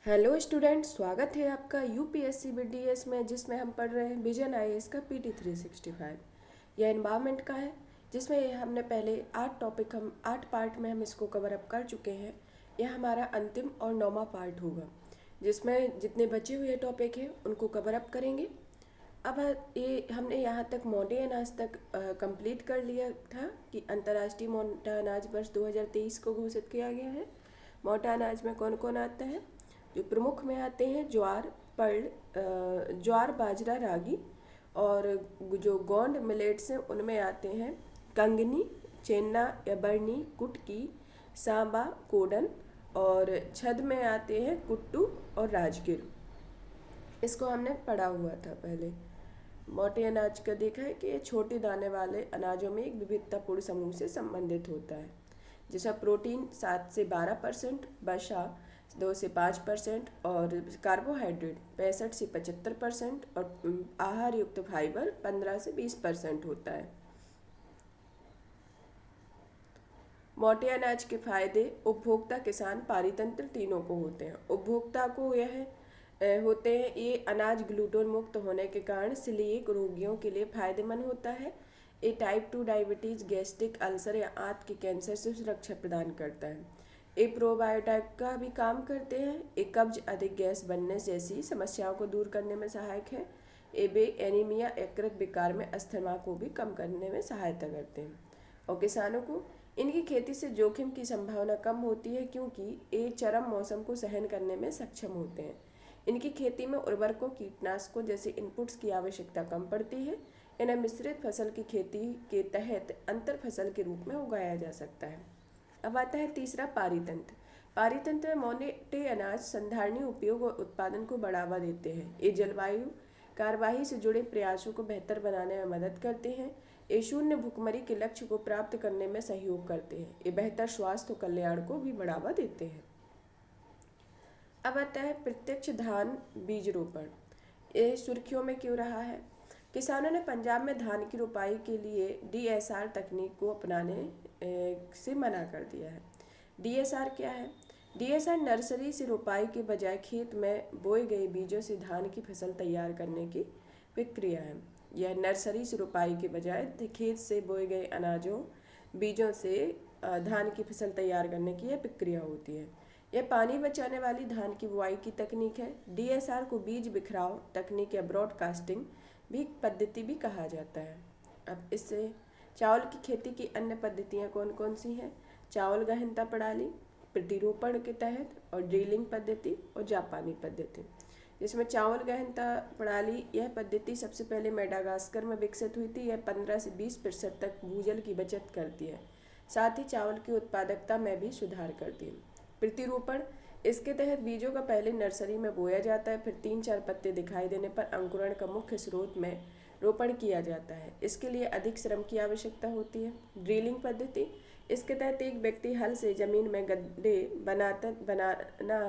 Hello student, स्वागत है आपका यूपीएससी बीडीएस में, जिसमें हम पढ़ रहे हैं विजन आईएएस का पीटी 365। यह एनवायरनमेंट का है, जिसमें हमने पहले 8 पार्ट में हम इसको कवर अप कर चुके हैं। यह हमारा अंतिम और 9वां पार्ट होगा, जिसमें जितने बचे हुए टॉपिक हैं उनको कवर अप करेंगे। अब ये हमने यहाँ तक मोटे अनाज तक कंप्लीट कर लिया था कि अंतर्राष्ट्रीय मोटा अनाज वर्ष 2023 को घोषित किया गया है। मोटा अनाज में कौन कौन आता है? जो प्रमुख में आते हैं ज्वार, बाजरा, रागी। और जो गोंड मिलेट्स हैं उनमें आते हैं कंगनी, चेन्ना या बरनी, कुटकी, सांबा, कोडन। और छद में आते हैं कुट्टू और राजगिर। इसको हमने पढ़ा हुआ था पहले। मोटे अनाज का देखा है कि ये छोटे दाने वाले अनाजों में एक विविधतापूर्ण समूह से संबंधित होता है, जिसका प्रोटीन 7 से 12%, वसा 2 से 5% और कार्बोहाइड्रेट 65 से 75% और आहार युक्त फाइबर 15 से 20% होता है। मोटे अनाज के फायदे उपभोक्ता, किसान, पारितंत्र तीनों को होते हैं। उपभोक्ता को यह होते हैं, ये अनाज ग्लूटेन मुक्त होने के कारण सीलिएक रोगियों के लिए फायदेमंद होता है। ये टाइप 2 डायबिटीज, गैस्ट्रिक अल्सर या आंत के कैंसर से सुरक्षा प्रदान करता है। ये प्रोबायोटिक का भी काम करते हैं। ये कब्ज, अधिक गैस बनने जैसी समस्याओं को दूर करने में सहायक है। ये एनीमिया, यकृत विकार में अस्थमा को भी कम करने में सहायता करते हैं। और किसानों को इनकी खेती से जोखिम की संभावना कम होती है, क्योंकि ये चरम मौसम को सहन करने में सक्षम होते हैं। इनकी खेती में उर्वरकों, कीटनाशकों जैसे इनपुट्स की आवश्यकता कम पड़ती है। इन्हें मिश्रित फसल की खेती के तहत अंतर फसल के रूप में उगाया जा सकता है। अब आता है तीसरा, पारितंत्र। पारितंत्र में मोटे अनाज संधारणीय उपयोग और उत्पादन को बढ़ावा देते हैं। ये जलवायु कार्यवाही से जुड़े प्रयासों को बेहतर बनाने में मदद करते हैं। ये शून्य भुखमरी के लक्ष्य को प्राप्त करने में सहयोग करते हैं। ये बेहतर स्वास्थ्य कल्याण को भी बढ़ावा देते हैं। अब आता है प्रत्यक्ष धान बीज रोपण। ये सुर्खियों में क्यों रहा है? किसानों ने पंजाब में धान की रोपाई के लिए डीएसआर तकनीक को अपनाने से मना कर दिया है। डीएसआर क्या है? डीएसआर नर्सरी से रोपाई के बजाय खेत में बोए गए बीजों से धान की फसल तैयार करने की प्रक्रिया है। यह नर्सरी से रोपाई के बजाय खेत से बोए गए बीजों से धान की फसल तैयार करने की यह प्रक्रिया होती है। यह पानी बचाने वाली धान की बुआई की तकनीक है। डीएसआर को बीज बिखराव तकनीक या ब्रॉडकास्टिंग भी पद्धति भी कहा जाता है। अब इससे चावल की खेती की अन्य पद्धतियाँ कौन कौन सी हैं? चावल गहनता प्रणाली, प्रतिरोपण के तहत, और ड्रिलिंग पद्धति और जापानी पद्धति। जिसमें चावल गहनता प्रणाली, यह पद्धति सबसे पहले मेडागास्कर में विकसित हुई थी। यह 15 से 20% तक भूजल की बचत करती है, साथ ही चावल की उत्पादकता में भी सुधार करती है। प्रतिरोपण, इसके तहत बीजों का पहले नर्सरी में बोया जाता है, फिर 3-4 पत्ते दिखाई देने पर अंकुरण का मुख्य स्रोत में रोपण किया जाता है। इसके लिए अधिक श्रम की आवश्यकता होती है। ड्रिलिंग पद्धति, इसके तहत एक व्यक्ति हल से जमीन में गड्ढे बनाना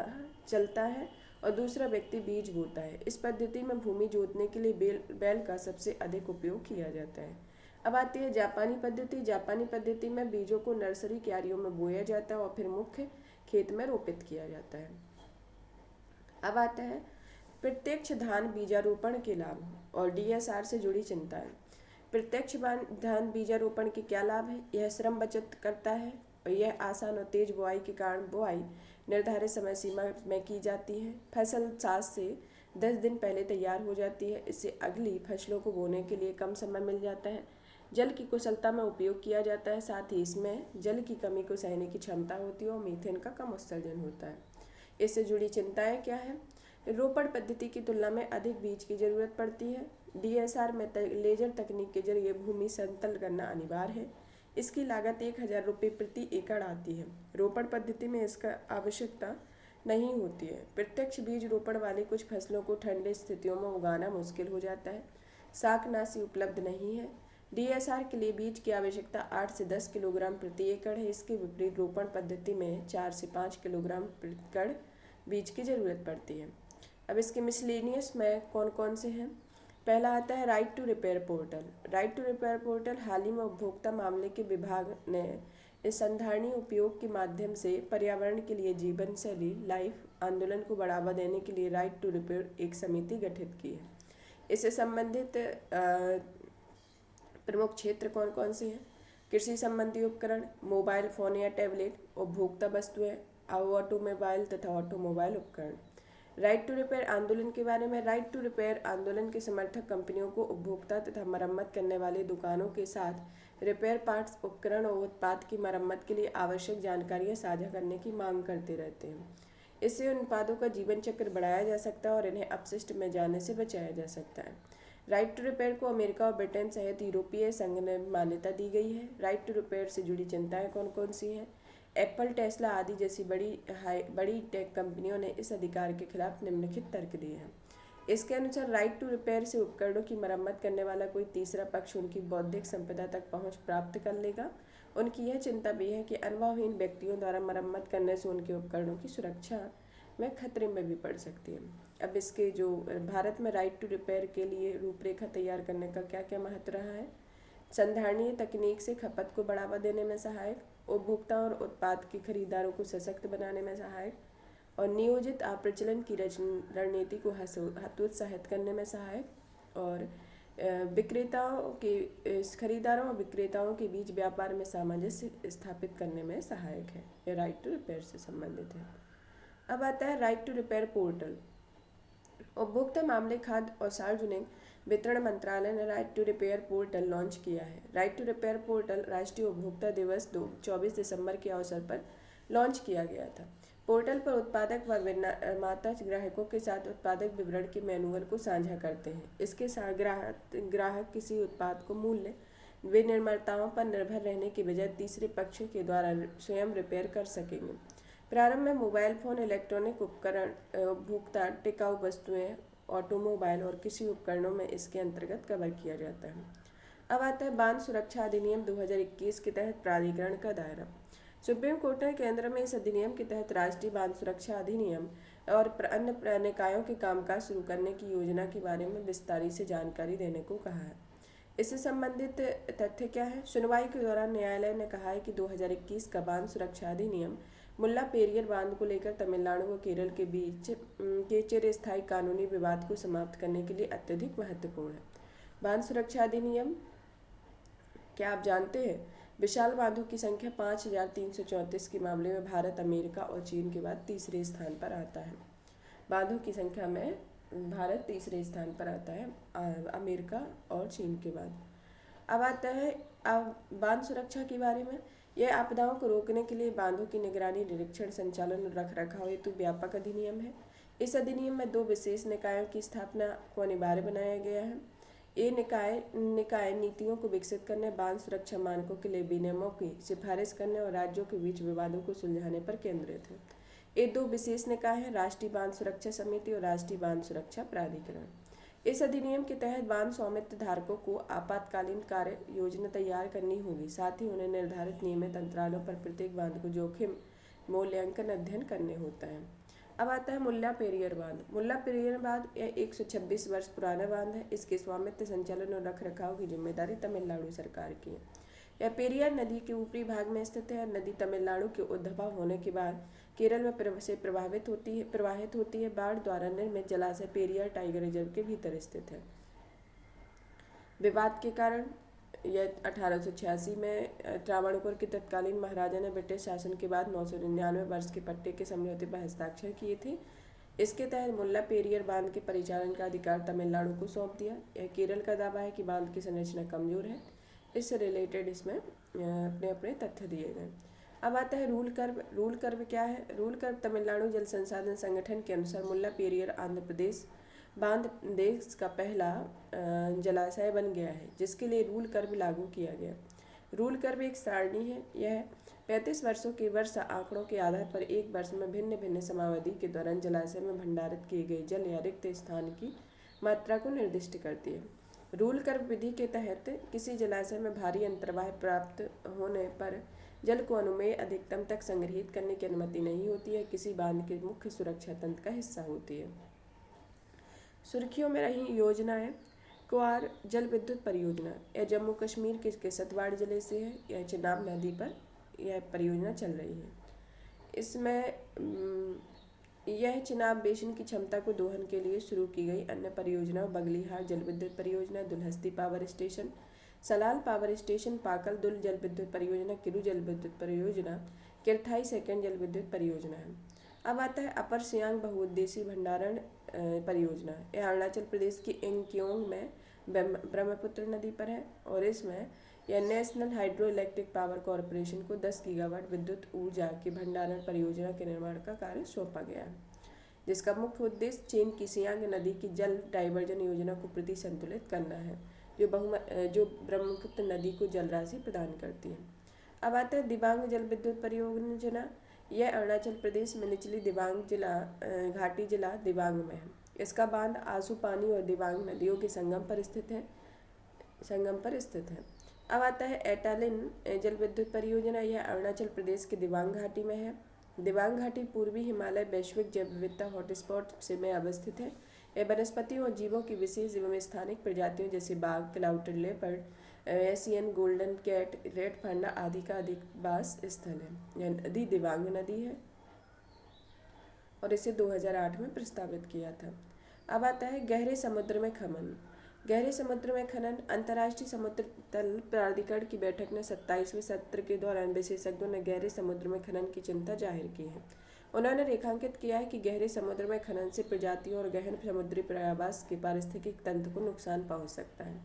चलता है और दूसरा व्यक्ति बीज बोता है। इस पद्धति में भूमि जोतने के लिए बैल का सबसे अधिक उपयोग किया जाता है। अब आती है जापानी पद्धति। जापानी पद्धति में बीजों को नर्सरी क्यारियों में बोया जाता है और फिर मुख्य खेत में रोपित किया जाता है। अब आता है प्रत्यक्ष धान बीजारोपण के लाभ और डीएसआर से जुड़ी चिंताएं। प्रत्यक्ष धान बीजारोपण के क्या लाभ है? यह श्रम बचत करता है और यह आसान और तेज बुआई के कारण बुआई निर्धारित समय सीमा में की जाती है। फसल 7 से 10 दिन पहले तैयार हो जाती है। इससे अगली फसलों को बोने के लिए कम समय मिल जाता है। जल की कुशलता में उपयोग किया जाता है, साथ ही इसमें जल की कमी को सहने की क्षमता होती है और मीथेन का कम उत्सर्जन होता है। इससे जुड़ी चिंताएं क्या है? रोपण पद्धति की तुलना में अधिक बीज की जरूरत पड़ती है। डीएसआर में लेजर तकनीक के जरिए भूमि समतल करना अनिवार्य है। इसकी लागत 1000 रुपये प्रति एकड़ आती है। रोपण पद्धति में इसका आवश्यकता नहीं होती है। प्रत्यक्ष बीज रोपण वाली कुछ फसलों को ठंडे स्थितियों में उगाना मुश्किल हो जाता है। शाकनाशी उपलब्ध नहीं है। डीएसआर के लिए बीज की आवश्यकता 8 से 10 किलोग्राम प्रति एकड़ है। इसके विपरीत रोपण पद्धति में 4 से 5 किलोग्राम प्रति एकड़ बीज की जरूरत पड़ती है। अब इसके मिसलेनियस में कौन कौन से हैं? पहला आता है right to repair portal. Right to repair portal हाल ही में उपभोक्ता मामले के विभाग ने इस संधारणीय उपयोग के माध्यम से पर्यावरण के लिए जीवन शैली लाइफ आंदोलन को बढ़ावा देने के लिए राइट टू रिपेयर एक समिति गठित की है। इससे संबंधित प्रमुख क्षेत्र कौन कौन से हैं? कृषि संबंधी उपकरण, मोबाइल फोन या टैबलेट, उपभोक्ता वस्तुएं, ऑटोमोबाइल तथा ऑटोमोबाइल उपकरण। राइट टू रिपेयर आंदोलन के बारे में। राइट टू रिपेयर आंदोलन के समर्थक कंपनियों को उपभोक्ता तथा मरम्मत करने वाली दुकानों के साथ रिपेयर पार्ट्स, उपकरण और उत्पाद की मरम्मत के लिए आवश्यक जानकारियां साझा करने की मांग करते रहते हैं। इससे उन उत्पादों का जीवन चक्र बढ़ाया जा सकता है और इन्हें अपशिष्ट में जाने से बचाया जा सकता है। राइट टू रिपेयर को अमेरिका और ब्रिटेन सहित यूरोपीय संघ ने मान्यता दी गई है। राइट टू रिपेयर से जुड़ी चिंताएं कौन कौन सी हैं? एप्पल, टेस्ला आदि जैसी बड़ी टेक कंपनियों ने इस अधिकार के खिलाफ निम्नलिखित तर्क दिए हैं। इसके अनुसार राइट टू रिपेयर से उपकरणों की मरम्मत करने वाला कोई तीसरा पक्ष उनकी बौद्धिक संपदा तक पहुंच प्राप्त कर लेगा। उनकी यह चिंता भी है कि अनुभवहीन व्यक्तियों द्वारा मरम्मत करने से उनके उपकरणों की सुरक्षा में खतरे में भी पड़ सकती है। अब इसके जो भारत में राइट टू रिपेयर के लिए रूपरेखा तैयार करने का क्या क्या महत्व रहा है? संधारणीय तकनीक से खपत को बढ़ावा देने में सहायक, उपभोक्ता और उत्पाद के खरीदारों को सशक्त बनाने में सहायक और नियोजित अप्रचलन की रणनीति को हतोत्साहित करने में सहायक और खरीदारों और विक्रेताओं के बीच व्यापार में सामंजस्य स्थापित करने में सहायक है। यह राइट टू रिपेयर से संबंधित है। अब आता है राइट टू रिपेयर पोर्टल। उपभोक्ता मामले, खाद्य और सार्वजनिक वितरण मंत्रालय ने right to repair portal launch किया है। राइट टू रिपेयर पोर्टल राष्ट्रीय उपभोक्ता दिवस 24 दिसंबर के अवसर पर लॉन्च किया गया था। पोर्टल पर उत्पादक व निर्माता ग्राहकों के साथ उत्पादक विवरण के मैनुअल को साझा करते हैं। इसके साथ ग्राहक किसी उत्पाद को मूल्य विनिर्माताओं पर निर्भर रहने के बजाय तीसरे पक्ष के द्वारा स्वयं रिपेयर कर सकेंगे। प्रारंभ में मोबाइल फोन, इलेक्ट्रॉनिक उपकरण, उपभोक्ता टिकाऊ वस्तुएं, ऑटोमोबाइल और कृषि उपकरणों में इसके अंतर्गत कवर किया जाता है। अब आता है बांध सुरक्षा अधिनियम 2021 के तहत प्राधिकरण का दायरा। सुप्रीम कोर्ट ने केंद्र में इस अधिनियम के तहत राष्ट्रीय बांध सुरक्षा अधिनियम और अन्य निकायों के कामकाज शुरू करने की योजना के बारे में विस्तार से जानकारी देने को कहा है। इससे संबंधित तथ्य क्या है? सुनवाई के दौरान न्यायालय ने कहा है कि 2021 का बांध सुरक्षा अधिनियम मुल्ला पेरियर बांध को लेकर तमिलनाडु व केरल के बीच के चिरस्थायी कानूनी विवाद को समाप्त करने के लिए अत्यधिक महत्वपूर्ण है। बांध सुरक्षा अधिनियम क्या आप जानते हैं? विशाल बांधों की संख्या 5334 के मामले में भारत, अमेरिका और चीन के बाद तीसरे स्थान पर आता है। बांधों की संख्या में भारत तीसरे स्थान पर आता है, अमेरिका और चीन के बाद। अब आता है बांध सुरक्षा के बारे में। यह आपदाओं को रोकने के लिए बांधों की निगरानी, निरीक्षण, संचालन और रखरखाव हेतु व्यापक अधिनियम है। इस अधिनियम में 2 विशेष निकायों की स्थापना को अनिवार्य बनाया गया है। ये निकाय नीतियों को विकसित करने, बांध सुरक्षा मानकों के लिए विनियमों की सिफारिश करने और राज्यों के बीच विवादों को सुलझाने पर केंद्रित है। ये 2 विशेष निकाय हैं, राष्ट्रीय बांध सुरक्षा समिति और राष्ट्रीय बांध सुरक्षा प्राधिकरण। इस अधिनियम के तहत बांध स्वामित्व धारकों को आपातकालीन कार्य योजना तैयार करनी होगी। साथ ही उन्हें निर्धारित नियमित अंतरालों पर प्रत्येक बांध को जोखिम मूल्यांकन अध्ययन करने होता है। अब आता है मुल्ला पेरियर बांध। मुल्ला पेरियर बांध 126 वर्ष पुराना बांध है। इसके स्वामित्व, संचालन और रखरखाव की जिम्मेदारी तमिलनाडु सरकार की है। यह पेरियार नदी के ऊपरी भाग में स्थित है। नदी तमिलनाडु के उद्भव होने के बाद केरल में से प्रवाहित होती है। बाढ़ द्वारा निर्मित जलाशय पेरियार टाइगर रिजर्व के भीतर स्थित है। विवाद के कारण यह 1886 में त्रावणकोर के तत्कालीन महाराजा ने ब्रिटिश शासन के बाद 999 वर्ष के पट्टे के समझौते पर हस्ताक्षर किए थे। इसके तहत मुल्ला पेरियर बांध के परिचालन का अधिकार तमिलनाडु को सौंप दिया। यह केरल का दावा है कि बांध की संरचना कमजोर है। इससे रिलेटेड इसमें अपने तथ्य दिए गए। अब आता है रूल कर्व। रूल कर्व क्या है? रूल कर्व तमिलनाडु जल संसाधन संगठन के अनुसार मुल्ला पेरियर आंध्र प्रदेश बांध देश का पहला जलाशय बन गया है, जिसके लिए रूल कर्व लागू किया गया। रूल कर्व एक सारणी है। यह 35 वर्षों के वर्षा आंकड़ों के आधार पर एक वर्ष में भिन्न भिन्न समयावधि के दौरान जलाशय में भंडारित किए गए जल या रिक्त स्थान की मात्रा को निर्दिष्ट करती है। रूल कर्व विधि के तहत किसी जलाशय में भारी अंतर्वाह प्राप्त होने पर जल को अनुमेय अधिकतम तक संग्रहित करने की अनुमति नहीं होती है। किसी बांध के मुख्य सुरक्षा तंत्र का हिस्सा होती है। सुर्खियों में रही योजनाएं। क्वार जल विद्युत परियोजना, यह जम्मू कश्मीर के किश्तवाड़ जिले से है। यह चिनाब नदी पर यह परियोजना चल रही है। इसमें यह चिनाब बेसिन की क्षमता को दोहन के लिए शुरू की गई अन्य परियोजनाओं बगलीहार जल विद्युत परियोजना, Dulhasti power station, Salal power station, पाकल दुल जल विद्युत परियोजना, किरू जल विद्युत परियोजना, किरथाई सेकंड जल विद्युत परियोजना है। अब आता है अपर सियांग बहुउद्देशीय भंडारण परियोजना। यह अरुणाचल प्रदेश की इंक्योंग में ब्रह्मपुत्र नदी पर है और इसमें यह national hydro electric power corporation को 10 गीगावाट विद्युत ऊर्जा की भंडारण परियोजना के निर्माण का कार्य सौंपा गया है, जिसका मुख्य उद्देश्य चीन की सियांग नदी की जल डाइवर्जन योजना को प्रति संतुलित करना है, जो ब्रह्मपुत्र नदी को जल राशि प्रदान करती है। अब आता है दिबांग जल विद्युत परियोजना। यह अरुणाचल प्रदेश में निचली दिबांग जिला घाटी जिला दिबांग में है। इसका बांध आंसू पानी और दिबांग नदियों के संगम पर स्थित है। अब आता है एटालिन जल विद्युत परियोजना। यह अरुणाचल प्रदेश के दिबांग घाटी में है। दिबांग घाटी पूर्वी हिमालय वैश्विक जैव विविधता हॉटस्पॉट से में अवस्थित है। यह वनस्पतियों और जीवों की विशेष एवं स्थानिक प्रजातियों जैसे बाघ, clouded leopard, Asian golden cat, red panda आदि का अधिवास स्थल है। यह नदी दिबांग नदी है और इसे 2008 में प्रस्तावित किया था। अब आता है गहरे समुद्र में खनन। गहरे समुद्र में खनन। अंतर्राष्ट्रीय समुद्र तल प्राधिकरण की बैठक में 27वें सत्र के दौरान विशेषज्ञों ने गहरे समुद्र में खनन की चिंता जाहिर की है। उन्होंने रेखांकित किया है कि गहरे समुद्र में खनन से प्रजातियों और गहन समुद्री पर्यावरण के पारिस्थितिक तंत्र को नुकसान पहुंच सकता है।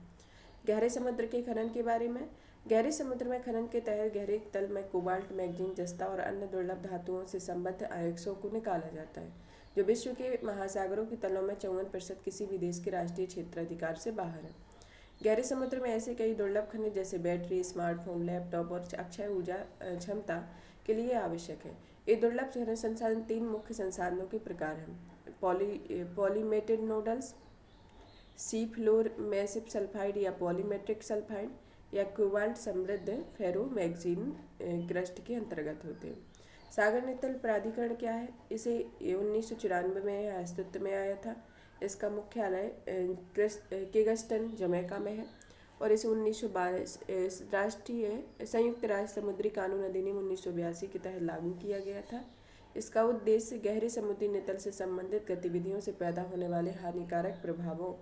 गहरे समुद्र के खनन के बारे में। गहरे समुद्र में खनन के तहत गहरे तल में कोबाल्ट, मैग्नीज, जस्ता और अन्य दुर्लभ धातुओं से संबद्ध आयस्कों को निकाला जाता है, जो विश्व के महासागरों के तलों में 54% किसी भी देश के राष्ट्रीय क्षेत्राधिकार से बाहर है। गहरे समुद्र में ऐसे कई दुर्लभ खनिज जैसे बैटरी, स्मार्टफोन, लैपटॉप और अक्षय ऊर्जा क्षमता के लिए आवश्यक है। ये दुर्लभ खनिज संसाधन 3 मुख्य संसाधनों के प्रकार हैं: polymetallic nodules, sea floor massive sulphide या पॉलीमेट्रिक सल्फाइड, या कोबाल्ट समृद्ध फेरो मैग्नीज क्रस्ट के अंतर्गत होते हैं। सागर नितल प्राधिकरण क्या है? इसे 1994 में अस्तित्व में आया था। इसका मुख्यालय किंगस्टन, जमैका में है और इसे 1922 राष्ट्रीय संयुक्त राष्ट्र समुद्री कानून अधिनियम 1982 के तहत लागू किया गया था। इसका उद्देश्य गहरे समुद्री नितल से संबंधित गतिविधियों से पैदा होने वाले हानिकारक प्रभावों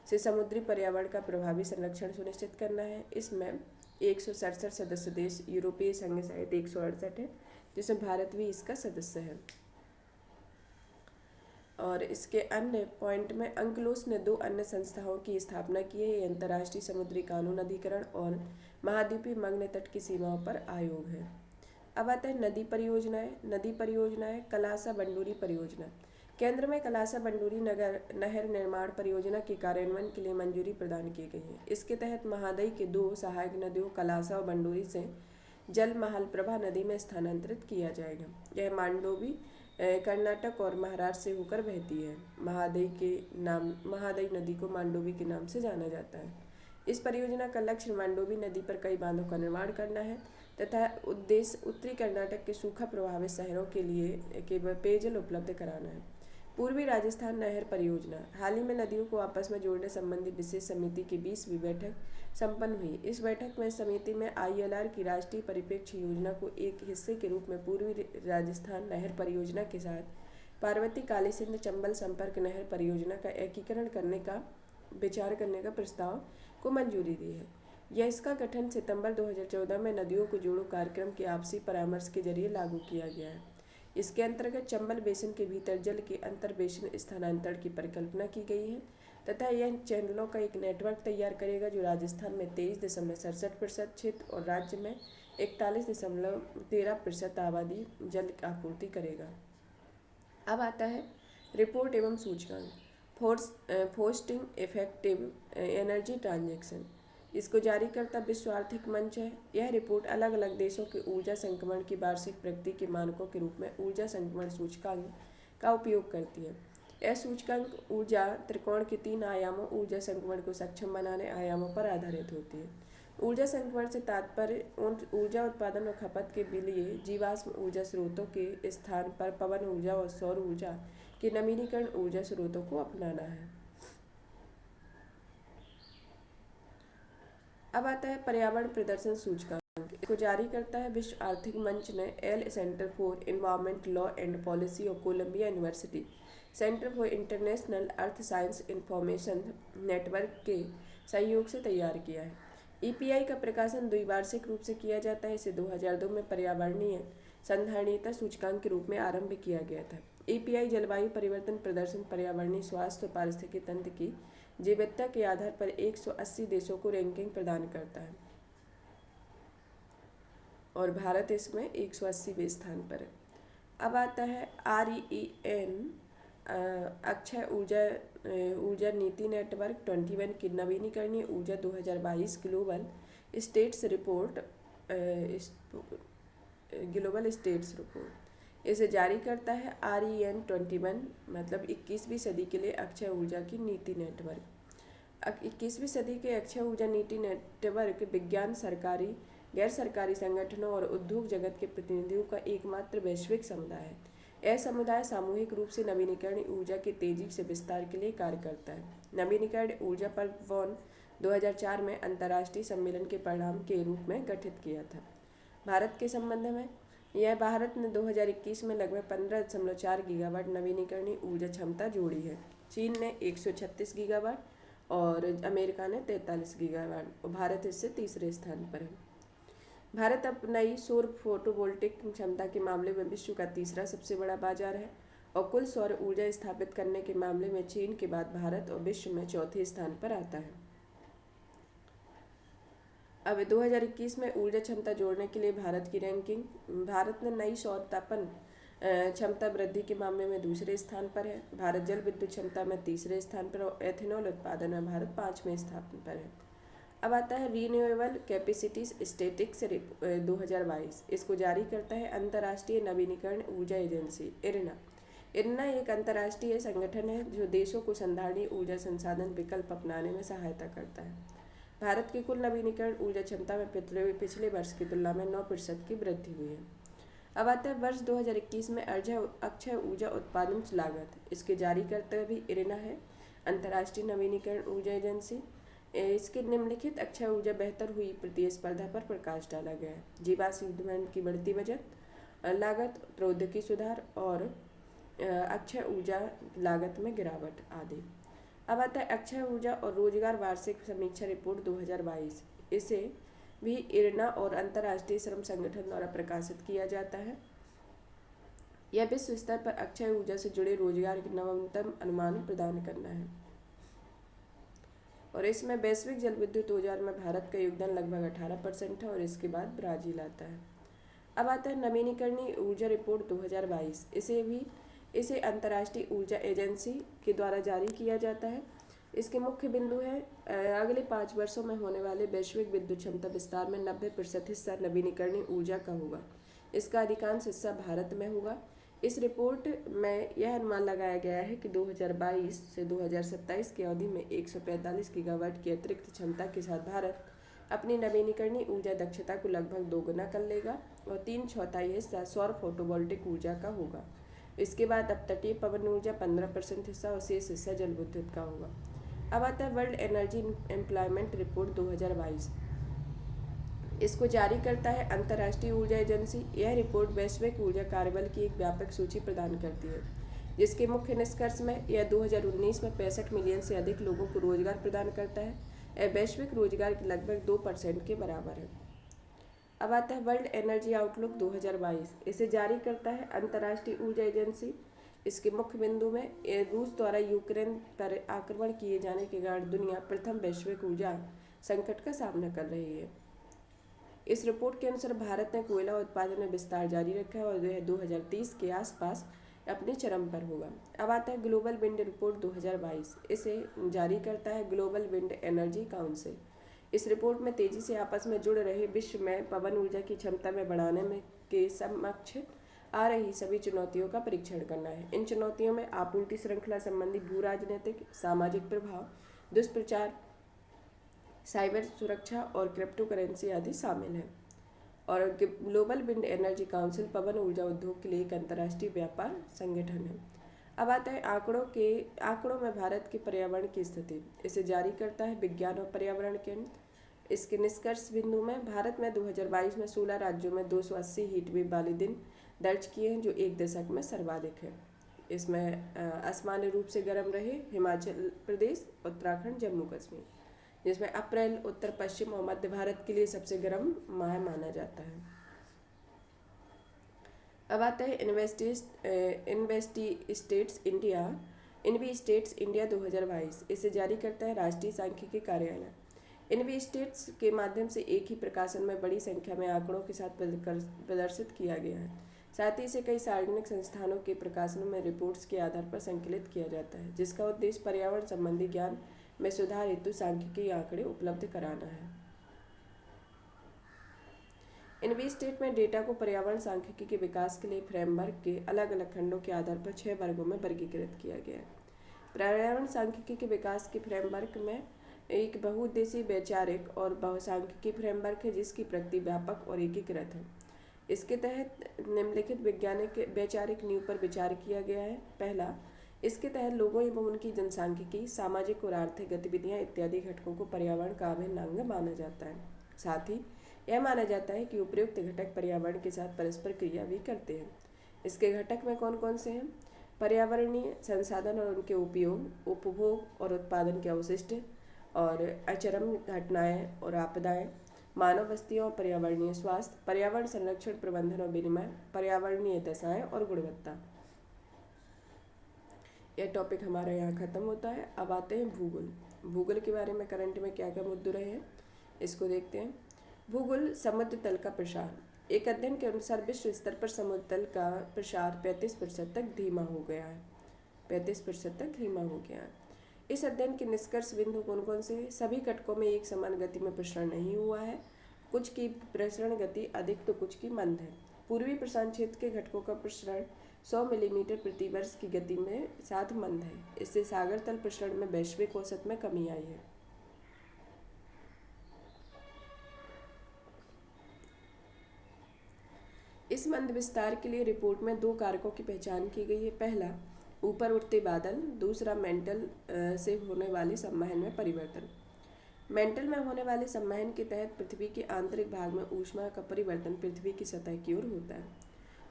से समुद्री पर्यावरण का प्रभावी संरक्षण सुनिश्चित करना है। इसमें 167 सदस्य देश, यूरोपीय संघ सहित 168 है, जिसमें भारत भी इसका सदस्य है। और इसके अन्य पॉइंट में अंकलोस ने 2 अन्य संस्थाओं की स्थापना की है। ये अंतर्राष्ट्रीय समुद्री कानून अधिकरण और महाद्वीपीय मग्न तट की सीमाओं पर आयोग है। अब आता है नदी परियोजनाएं। कलासा बंडूरी परियोजना। केंद्र में कलासा बंडूरी नहर निर्माण परियोजना के कार्यान्वयन के लिए मंजूरी प्रदान की गई है। इसके तहत महादई के 2 सहायक नदियों कलासा और बंडूरी से जल महालप्रभा नदी में स्थानांतरित किया जाएगा। यह मांडोवी कर्नाटक और महाराष्ट्र से होकर बहती है। महादई नदी को मांडोवी के नाम से जाना जाता है। इस परियोजना का लक्ष्य मांडोवी नदी पर कई बांधों का निर्माण करना है तथा उद्देश्य उत्तरी कर्नाटक के सूखा प्रभावित शहरों के लिए केवल पेयजल उपलब्ध कराना है। पूर्वी राजस्थान नहर परियोजना। हाल ही में नदियों को आपस में जोड़ने संबंधी विशेष समिति की 20वीं बैठक संपन्न हुई। इस बैठक में समिति में ILR की राष्ट्रीय परिप्रेक्ष्य योजना को एक हिस्से के रूप में पूर्वी राजस्थान नहर परियोजना के साथ पार्वती काली सिंध चंबल संपर्क नहर परियोजना का एकीकरण करने का विचार करने का प्रस्ताव को मंजूरी दी है। यह इसका गठन सितंबर 2014 में नदियों को जोड़ो कार्यक्रम के आपसी परामर्श के जरिए लागू किया गया है। इसके अंतर्गत चंबल बेसिन के भीतर जल के अंतर बेसिन स्थानांतरण की परिकल्पना की गई है तथा यह चैनलों का एक नेटवर्क तैयार करेगा जो राजस्थान में 23.67% क्षेत्र और राज्य में 41.13% आबादी जल आपूर्ति करेगा। अब आता है रिपोर्ट एवं सूचकांक। Fostering effective energy transaction. इसको जारी करता विश्व आर्थिक मंच है। यह रिपोर्ट अलग अलग देशों के ऊर्जा संक्रमण की वार्षिक प्रगति के मानकों के रूप में ऊर्जा संक्रमण सूचकांक का उपयोग करती है। यह सूचकांक ऊर्जा त्रिकोण के 3 आयामों ऊर्जा संक्रमण को सक्षम बनाने आयामों पर आधारित होती है। ऊर्जा संक्रमण से तात्पर्य ऊर्जा उत्पादन और खपत के लिए जीवाश्म ऊर्जा स्रोतों के स्थान पर पवन ऊर्जा और सौर ऊर्जा के नवीनीकरण ऊर्जा स्रोतों को अपनाना है। अब आता है पर्यावरण प्रदर्शन सूचकांक। इसको जारी करता है विश्व आर्थिक मंच ने Yale centre for environment law and policy और Columbia university centre for international earth science information network के सहयोग से तैयार किया है। ईपीआई का प्रकाशन द्विवार्षिक रूप से किया जाता है। इसे 2002 में पर्यावरणीय संधारणीयता सूचकांक के रूप में आरंभ किया गया था। ईपीआई जलवायु परिवर्तन, प्रदर्शन, पर्यावरणीय स्वास्थ्य और पारिस्थितिकी तंत्र की जीवटता के आधार पर 180 देशों को रैंकिंग प्रदान करता है और भारत इसमें 180वें स्थान पर है। अब आता है REN अक्षय ऊर्जा नीति नेटवर्क 21 की नवीनीकरणीय ऊर्जा 2022 ग्लोबल स्टेट्स रिपोर्ट इसे जारी करता है। REN 21 मतलब 21वीं सदी के लिए अक्षय ऊर्जा की नीति नेटवर्क। 21वीं सदी के अक्षय ऊर्जा नीति नेटवर्क विज्ञान, सरकारी, गैर सरकारी संगठनों और उद्योग जगत के प्रतिनिधियों का एकमात्र वैश्विक समुदाय है। यह समुदाय सामूहिक रूप से नवीनीकरणीय ऊर्जा के तेजी से विस्तार के लिए कार्य करता है। नवीनीकरणीय ऊर्जा पर वॉन 2004 में अंतर्राष्ट्रीय सम्मेलन के परिणाम के रूप में गठित किया था। भारत के संबंध में भारत ने 2021 में लगभग 15.4 गीगावाट नवीनीकरणीय ऊर्जा क्षमता जोड़ी है। चीन ने 136 गीगावाट और अमेरिका ने 43 गीगावाट और भारत इससे तीसरे स्थान पर है। भारत अब नई सौर फोटोवोल्टिक क्षमता के मामले में विश्व का तीसरा सबसे बड़ा बाजार है और कुल सौर ऊर्जा स्थापित करने के मामले में चीन के बाद भारत और विश्व में चौथे स्थान पर आता है। अब 2021 में ऊर्जा क्षमता जोड़ने के लिए भारत की रैंकिंग। भारत ने नई सौर तापन क्षमता वृद्धि के मामले में दूसरे स्थान पर है। भारत जल विद्युत क्षमता में तीसरे स्थान पर और एथेनॉल उत्पादन में भारत 5वें स्थान पर है। अब आता है रीन्यूएबल कैपेसिटीज स्टैटिस्टिक्स 2022। इसको जारी करता है अंतर्राष्ट्रीय नवीनीकरण ऊर्जा एजेंसी इरना। इरना एक अंतर्राष्ट्रीय संगठन है जो देशों को संधारणीय ऊर्जा संसाधन विकल्प अपनाने में सहायता करता है। भारत की कुल नवीनीकरण ऊर्जा क्षमता में पिछले वर्ष की तुलना में 9% की वृद्धि हुई है। अब आता है वर्ष 2021 में अक्षय ऊर्जा उत्पादन लागत। इसके जारी करता भी इरना है अंतर्राष्ट्रीय नवीनीकरण ऊर्जा एजेंसी। इसके निम्नलिखित अक्षय ऊर्जा बेहतर हुई प्रतिस्पर्धा पर प्रकाश डाला गया है। जीवाश्म ईंधन की बढ़ती बचत, लागत, प्रौद्योगिकी सुधार और अक्षय ऊर्जा लागत में गिरावट आदि। अब आता है अक्षय ऊर्जा और रोजगार वार्षिक समीक्षा रिपोर्ट 2022। इसे भी इरना और अंतर्राष्ट्रीय श्रम संगठन द्वारा प्रकाशित किया जाता है। यह विश्व स्तर पर अक्षय ऊर्जा से जुड़े रोजगार के नवीनतम अनुमान प्रदान करना है और इसमें वैश्विक जल विद्युत ऊर्जा में भारत का योगदान लगभग 18% है और इसके बाद ब्राजील आता है। अब आता है नवीनीकरणीय ऊर्जा रिपोर्ट 2022। इसे अंतर्राष्ट्रीय ऊर्जा एजेंसी के द्वारा जारी किया जाता है। इसके मुख्य बिंदु है अगले 5 वर्षों में होने वाले वैश्विक विद्युत क्षमता विस्तार में 90% हिस्सा नवीनीकरणीय ऊर्जा का होगा। इसका अधिकांश हिस्सा भारत में होगा। इस रिपोर्ट में यह अनुमान लगाया गया है कि 2022 से 2027 की अवधि में 145 गीगावाट की अतिरिक्त क्षमता के साथ भारत अपनी नवीनीकरणीय ऊर्जा दक्षता को लगभग दोगुना कर लेगा और 3/4 हिस्सा सौर फोटोवोल्टिक ऊर्जा का होगा। इसके बाद अब तटीय पवन ऊर्जा 15% हिस्सा और शेष हिस्सा जल विद्युत का होगा। अब आता है वर्ल्ड एनर्जी एम्प्लॉयमेंट रिपोर्ट 2022। इसको जारी करता है अंतर्राष्ट्रीय ऊर्जा एजेंसी। यह रिपोर्ट वैश्विक ऊर्जा कार्यबल की एक व्यापक सूची प्रदान करती है जिसके मुख्य निष्कर्ष में यह 2019 में 65 मिलियन से अधिक लोगों को रोजगार प्रदान करता है। यह वैश्विक रोजगार के लगभग 2% के बराबर है। अब आता है वर्ल्ड एनर्जी आउटलुक 2022। इसे जारी करता है अंतर्राष्ट्रीय ऊर्जा एजेंसी। इसके मुख्य बिंदु में रूस द्वारा यूक्रेन पर आक्रमण किए जाने के कारण दुनिया प्रथम वैश्विक ऊर्जा संकट का सामना कर रही है। इस रिपोर्ट के अनुसार भारत ने कोयला उत्पादन में विस्तार जारी रखा है और यह 2030 के आसपास अपने चरम पर होगा। अब आता है ग्लोबल विंड रिपोर्ट 2022। इसे जारी करता है ग्लोबल विंड एनर्जी काउंसिल। इस रिपोर्ट में तेजी से आपस में जुड़ रहे विश्व में पवन ऊर्जा की क्षमता में बढ़ाने में के समक्ष आ रही सभी चुनौतियों का परीक्षण करना है। इन चुनौतियों में आपूर्ति श्रृंखला संबंधी भू राजनीतिक, सामाजिक प्रभाव, दुष्प्रचार, साइबर सुरक्षा और क्रिप्टो करेंसी आदि शामिल हैं। और ग्लोबल विंड एनर्जी काउंसिल पवन ऊर्जा उद्योग के लिए एक अंतर्राष्ट्रीय व्यापार संगठन है। अब आता है आंकड़ों में भारत के पर्यावरण की स्थिति। इसे जारी करता है विज्ञान और पर्यावरण केंद्र। इसके निष्कर्ष बिंदु में भारत में 2022 में 16 राज्यों में 280 हीट वेव वाले दिन दर्ज किए हैं, जो एक दशक में सर्वाधिक है। इसमें असामान्य रूप से गर्म रहे हिमाचल प्रदेश, उत्तराखंड, जम्मू कश्मीर, जिसमें अप्रैल उत्तर पश्चिम और मध्य भारत के लिए सबसे गर्म माह माना जाता है। अब आता है इन्वेस्टी स्टेट्स इंडिया 2022। इसे जारी करता है राष्ट्रीय सांख्यिकी कार्यालय। इन्वी स्टेट्स के माध्यम से एक ही प्रकाशन में बड़ी संख्या में आंकड़ों के साथ प्रदर्शित किया गया है। साथ ही इसे कई सार्वजनिक संस्थानों के प्रकाशनों में रिपोर्ट्स के आधार पर संकलित किया जाता है, जिसका उद्देश्य पर्यावरण संबंधी ज्ञान में सुधार हेतु सांख्यिकी आंकड़े उपलब्ध कराना है। इन्वी स्टेट में डेटा को पर्यावरण सांख्यिकी के विकास के लिए फ्रेमवर्क के अलग अलग खंडों के आधार पर 6 वर्गों में वर्गीकृत किया गया है। पर्यावरण सांख्यिकी के विकास के फ्रेमवर्क में एक बहुउद्देशीय वैचारिक और बहुसांख्यिकी फ्रेमवर्क है, जिसकी प्रगति व्यापक और एकीकृत है। इसके तहत निम्नलिखित वैज्ञानिक वैचारिक नींव पर विचार किया गया है। पहला, इसके तहत लोगों एवं उनकी जनसांख्यिकी, सामाजिक और आर्थिक गतिविधियां इत्यादि घटकों को पर्यावरण का अभिन्न अंग माना जाता है। साथ ही यह माना जाता है कि उपयुक्त घटक पर्यावरण के साथ परस्पर क्रिया भी करते हैं। इसके घटक में कौन कौन से हैं? पर्यावरणीय संसाधन और उनके उपयोग, उपभोग और उत्पादन के अवशिष्ट और अचरम घटनाएं और आपदाएं, मानव बस्तियों और पर्यावरणीय स्वास्थ्य, पर्यावरण संरक्षण, प्रबंधन और विनिमय, पर्यावरणीय दशाएं और गुणवत्ता। यह टॉपिक हमारा यहाँ खत्म होता है। अब आते हैं भूगोल। भूगोल के बारे में करंट में क्या क्या मुद्दे रहे हैं, इसको देखते हैं। भूगोल समुद्र तल का प्रसार। एक अध्ययन के अनुसार विश्व स्तर पर समुद्र तल का प्रसार 35% तक धीमा हो गया है। 35% तक धीमा हो गया है। इस अध्ययन के निष्कर्ष बिंदु कौन कौन से? सभी घटकों में एक समान गति में प्रसरण नहीं हुआ है। कुछ की प्रसरण गति अधिक तो कुछ की मंद है। पूर्वी प्रशांत क्षेत्र के घटकों का प्रसरण 100 मिलीमीटर प्रति वर्ष की गति में साथ मंद है। इससे सागर तल प्रसरण में वैश्विक औसत में कमी आई है। इस मंद विस्तार के लिए रिपोर्ट में 2 कारकों की पहचान की गई है। पहला, ऊपर उठते बादल। दूसरा, मेंटल से होने वाले संवहन में परिवर्तन। मेंटल में होने वाले संवहन के तहत पृथ्वी के आंतरिक भाग में ऊष्मा का परिवर्तन पृथ्वी की सतह की ओर होता है।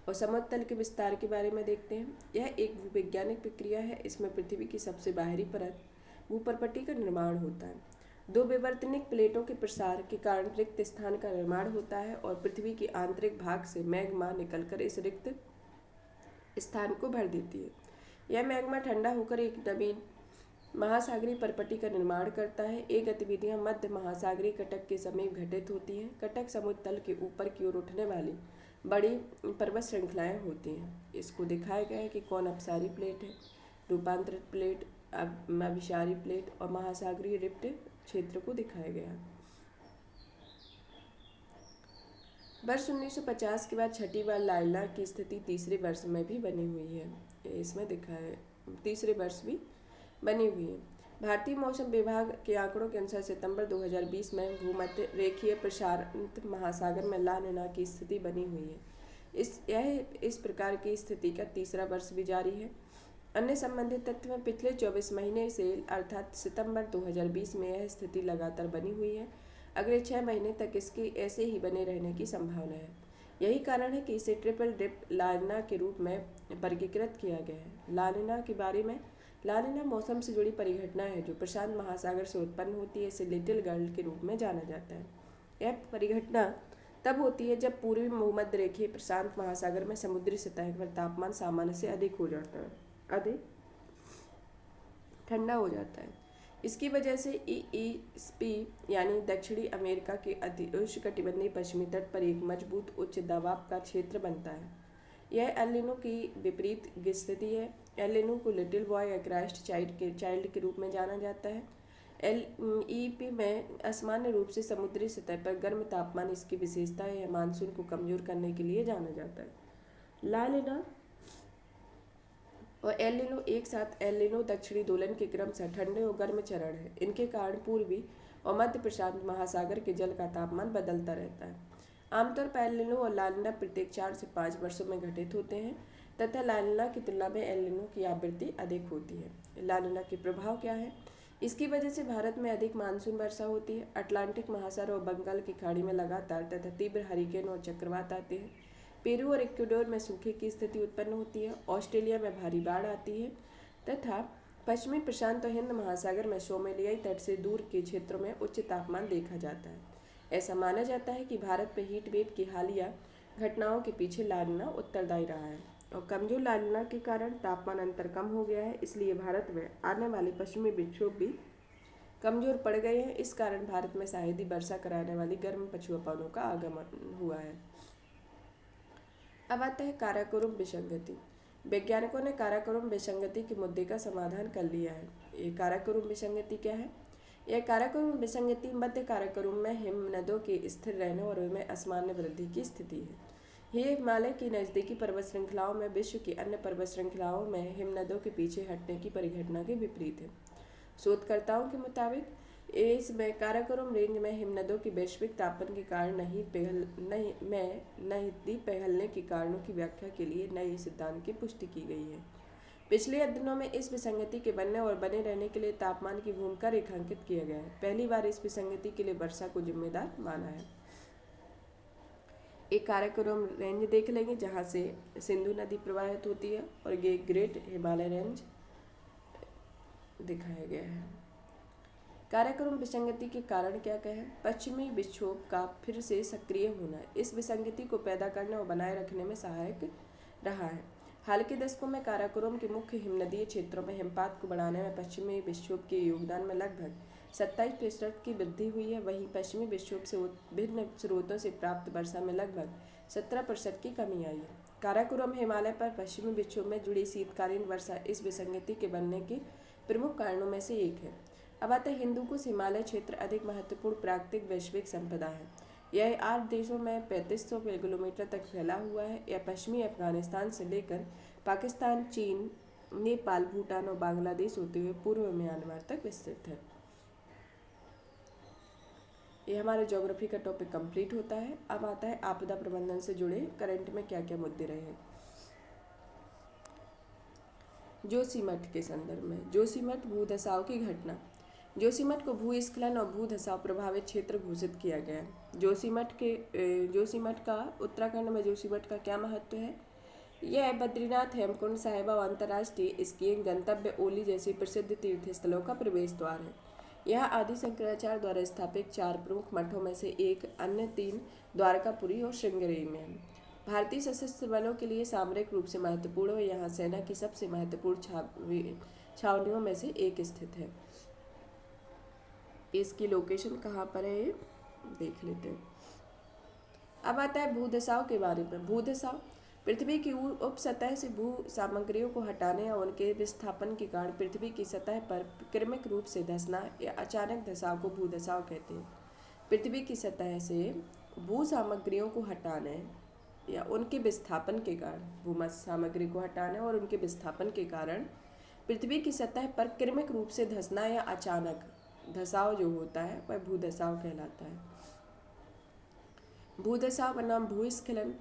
और समुद्र तल के विस्तार के बारे में देखते हैं। यह एक भूवैज्ञानिक प्रक्रिया है। इसमें पृथ्वी की सबसे बाहरी परत भूपर्पटी का निर्माण होता है। 2 विवर्तनिक प्लेटों के प्रसार के कारण रिक्त स्थान का निर्माण होता है और पृथ्वी के आंतरिक भाग से मैग्मा निकलकर इस रिक्त स्थान को भर देती है। यह मैग्मा ठंडा होकर एक नवीन महासागरीय परपटी का निर्माण करता है। ये गतिविधियां मध्य महासागरीय कटक के समीप घटित होती हैं। कटक समुद्र तल के ऊपर की ओर उठने वाली बड़ी पर्वत श्रृंखलाएं होती हैं। इसको दिखाया गया है कि कौन अपसारी प्लेट है, रूपांतरित प्लेट, अभिसारी प्लेट और महासागरीय रिफ्ट क्षेत्र को दिखाया गया। वर्ष 1950 के बाद छठी बार लालिना की स्थिति तीसरे वर्ष में भी बनी हुई है। इसमें दिखा है तीसरे वर्ष भी बनी हुई है। भारतीय मौसम विभाग के आंकड़ों के अनुसार सितंबर 2020 में भूमध्य रेखीय प्रशांत महासागर में ला निना की स्थिति बनी हुई है। इस प्रकार की स्थिति का तीसरा वर्ष भी जारी है। अन्य संबंधित तथ्य में पिछले 24 महीने से अर्थात सितंबर 2020 में यह स्थिति लगातार बनी हुई है। अगले 6 महीने तक इसके ऐसे ही बने रहने की संभावना है। यही कारण है कि इसे ट्रिपल डिप लालिना के रूप में वर्गीकृत किया गया है। लालिना के बारे में, लालिना मौसम से जुड़ी परिघटना है जो प्रशांत महासागर से उत्पन्न होती है। इसे लिटिल गर्ल के रूप में जाना जाता है। यह परिघटना तब होती है जब पूर्वी भूमध्य रेखीय प्रशांत महासागर में समुद्री सतह पर तापमान सामान्य से अधिक हो जाता है, अधिक ठंडा हो जाता है। इसकी वजह से ईईएसपी यानी दक्षिणी अमेरिका के उष्णकटिबंधीय पश्चिमी तट पर एक मजबूत उच्च दबाव का क्षेत्र बनता है। यह एल नीनो की विपरीत स्थिति है। एल नीनो को लिटिल बॉय या क्राइस्ट चाइल्ड के रूप में जाना जाता है। एलईपी में असामान्य रूप से समुद्री सतह पर गर्म तापमान इसकी विशेषता है। यह मानसून को कमजोर करने के लिए जाना जाता है। ला निना और एल नीनो एक साथ एल नीनो दक्षिणी दोलन के क्रम से ठंडे और गर्म चरण है। इनके कारण पूर्वी और मध्य प्रशांत महासागर के जल का तापमान बदलता रहता है। आमतौर पर एल नीनो और ला निना प्रत्येक 4 से 5 वर्षों में घटित होते हैं तथा ला निना की तुलना में एल नीनो की आवृत्ति अधिक होती है। ला निना के प्रभाव क्या है? इसकी वजह से भारत में अधिक मानसून वर्षा होती है। अटलांटिक महासागर और बंगाल की खाड़ी में लगातार तथा तीव्र हरिकेन और चक्रवात आते हैं। पेरू और इक्वाडोर में सूखे की स्थिति उत्पन्न होती है। ऑस्ट्रेलिया में भारी बाढ़ आती है तथा पश्चिमी प्रशांत और हिंद महासागर में सोमालियाई तट से दूर के क्षेत्रों में उच्च तापमान देखा जाता है। ऐसा माना जाता है कि भारत में हीट वेव की हालिया घटनाओं के पीछे लानिना उत्तरदायी रहा है और कमजोर लानिना के कारण तापमान अंतर कम हो गया है। इसलिए भारत में आने वाले पश्चिमी विक्षोभ भी कमजोर पड़ गए हैं। इस कारण भारत में शायद ही वर्षा कराने वाली गर्म पछुआ पवनों का आगमन हुआ है। अब आता है काराकोरम विसंगति। वैज्ञानिकों ने काराकोरम विसंगति के मुद्दे का समाधान कर लिया है। ये काराकोरम विसंगति क्या है? यह काराकोरम विसंगति मध्य काराकोरम में हिमनदों के स्थिर रहने और उनमें असामान्य वृद्धि की स्थिति है। ये हिमालय की नज़दीकी पर्वत श्रृंखलाओं में विश्व की अन्य पर्वत श्रृंखलाओं में हिमनदों के पीछे हटने की परिघटना के विपरीत है। शोधकर्ताओं के मुताबिक इसमें काराकोरम रेंज में हिमनदों की वैश्विक तापन के कारण नहीं पिघलने के कारणों की व्याख्या के लिए नए सिद्धांत की पुष्टि की गई है। पिछले अध्ययनों में इस विसंगति के बनने और बने रहने के लिए तापमान की भूमिका रेखांकित किया गया है। पहली बार इस विसंगति के लिए वर्षा को जिम्मेदार माना है। एक काराकोरम रेंज देख लेंगे जहाँ से सिंधु नदी प्रवाहित होती है और ये ग्रेट हिमालय रेंज दिखाया गया है। काराकोरम विसंगति के कारण क्या कहें? पश्चिमी विक्षोभ का फिर से सक्रिय होना इस विसंगति को पैदा करने और बनाए रखने में सहायक रहा है। हाल के दशकों में काराकोरम के मुख्य हिमनदीय क्षेत्रों में हिमपात को बढ़ाने में पश्चिमी विक्षोभ के योगदान में लगभग 27% की वृद्धि हुई है। वहीं पश्चिमी विक्षोभ से भिन्न स्रोतों से प्राप्त वर्षा में लगभग 17% की कमी आई है। काराकोरम हिमालय पर पश्चिमी विक्षोभ में जुड़ी शीतकालीन वर्षा इस विसंगति के बनने के प्रमुख कारणों में से एक है। अब आता है हिंदुकुश हिमालय क्षेत्र अधिक महत्वपूर्ण प्राकृतिक वैश्विक संपदा है। यह 8 देशों में 3500 किलोमीटर तक फैला हुआ है। यह पश्चिमी अफगानिस्तान से लेकर पाकिस्तान, चीन, नेपाल, भूटान और बांग्लादेश होते हुए पूर्व म्यांमार तक विस्तृत है। ये हमारे ज्योग्राफी का टॉपिक कंप्लीट होता है। अब आता है आपदा प्रबंधन से जुड़े करंट में क्या क्या मुद्दे रहे हैं। जोशीमठ के संदर्भ में जोशीमठ भूधसाव की घटना। जोशीमठ को भूस्खलन और भूधसाव प्रभावित क्षेत्र घोषित किया गया है। जोशीमठ का उत्तराखंड में जोशीमठ का क्या महत्व है? यह बद्रीनाथ, हेमकुंड साहिब और अंतर्राष्ट्रीय स्कीइंग गंतव्य ओली जैसे प्रसिद्ध तीर्थ स्थलों का प्रवेश द्वार है। यह आदि शंकराचार्य द्वारा स्थापित 4 प्रमुख मठों में से एक, अन्य 3 द्वारकापुरी और श्रृंगेरी में है। भारतीय सशस्त्र बलों के लिए सामरिक रूप से महत्वपूर्ण और यहाँ सेना की सबसे महत्वपूर्ण छावनियों में से एक स्थित है। इसकी लोकेशन कहाँ पर है ये देख लेते हैं। अब आता है भूधसाव के बारे में। भूधसाव पृथ्वी की उप सतह से भू सामग्रियों को हटाने या उनके विस्थापन के कारण पृथ्वी की सतह पर क्रमिक रूप से धंसना या अचानक धसाव को भूधसाव कहते हैं। पृथ्वी की सतह से भू सामग्रियों को हटाने या उनके विस्थापन के कारण भू सामग्री को हटाने और उनके विस्थापन के कारण पृथ्वी की सतह पर क्रमिक रूप से धंसना या अचानक धसाव जो होता है वह भूधसाव कहलाता है। भूधसाव बनाम भूस्खलन।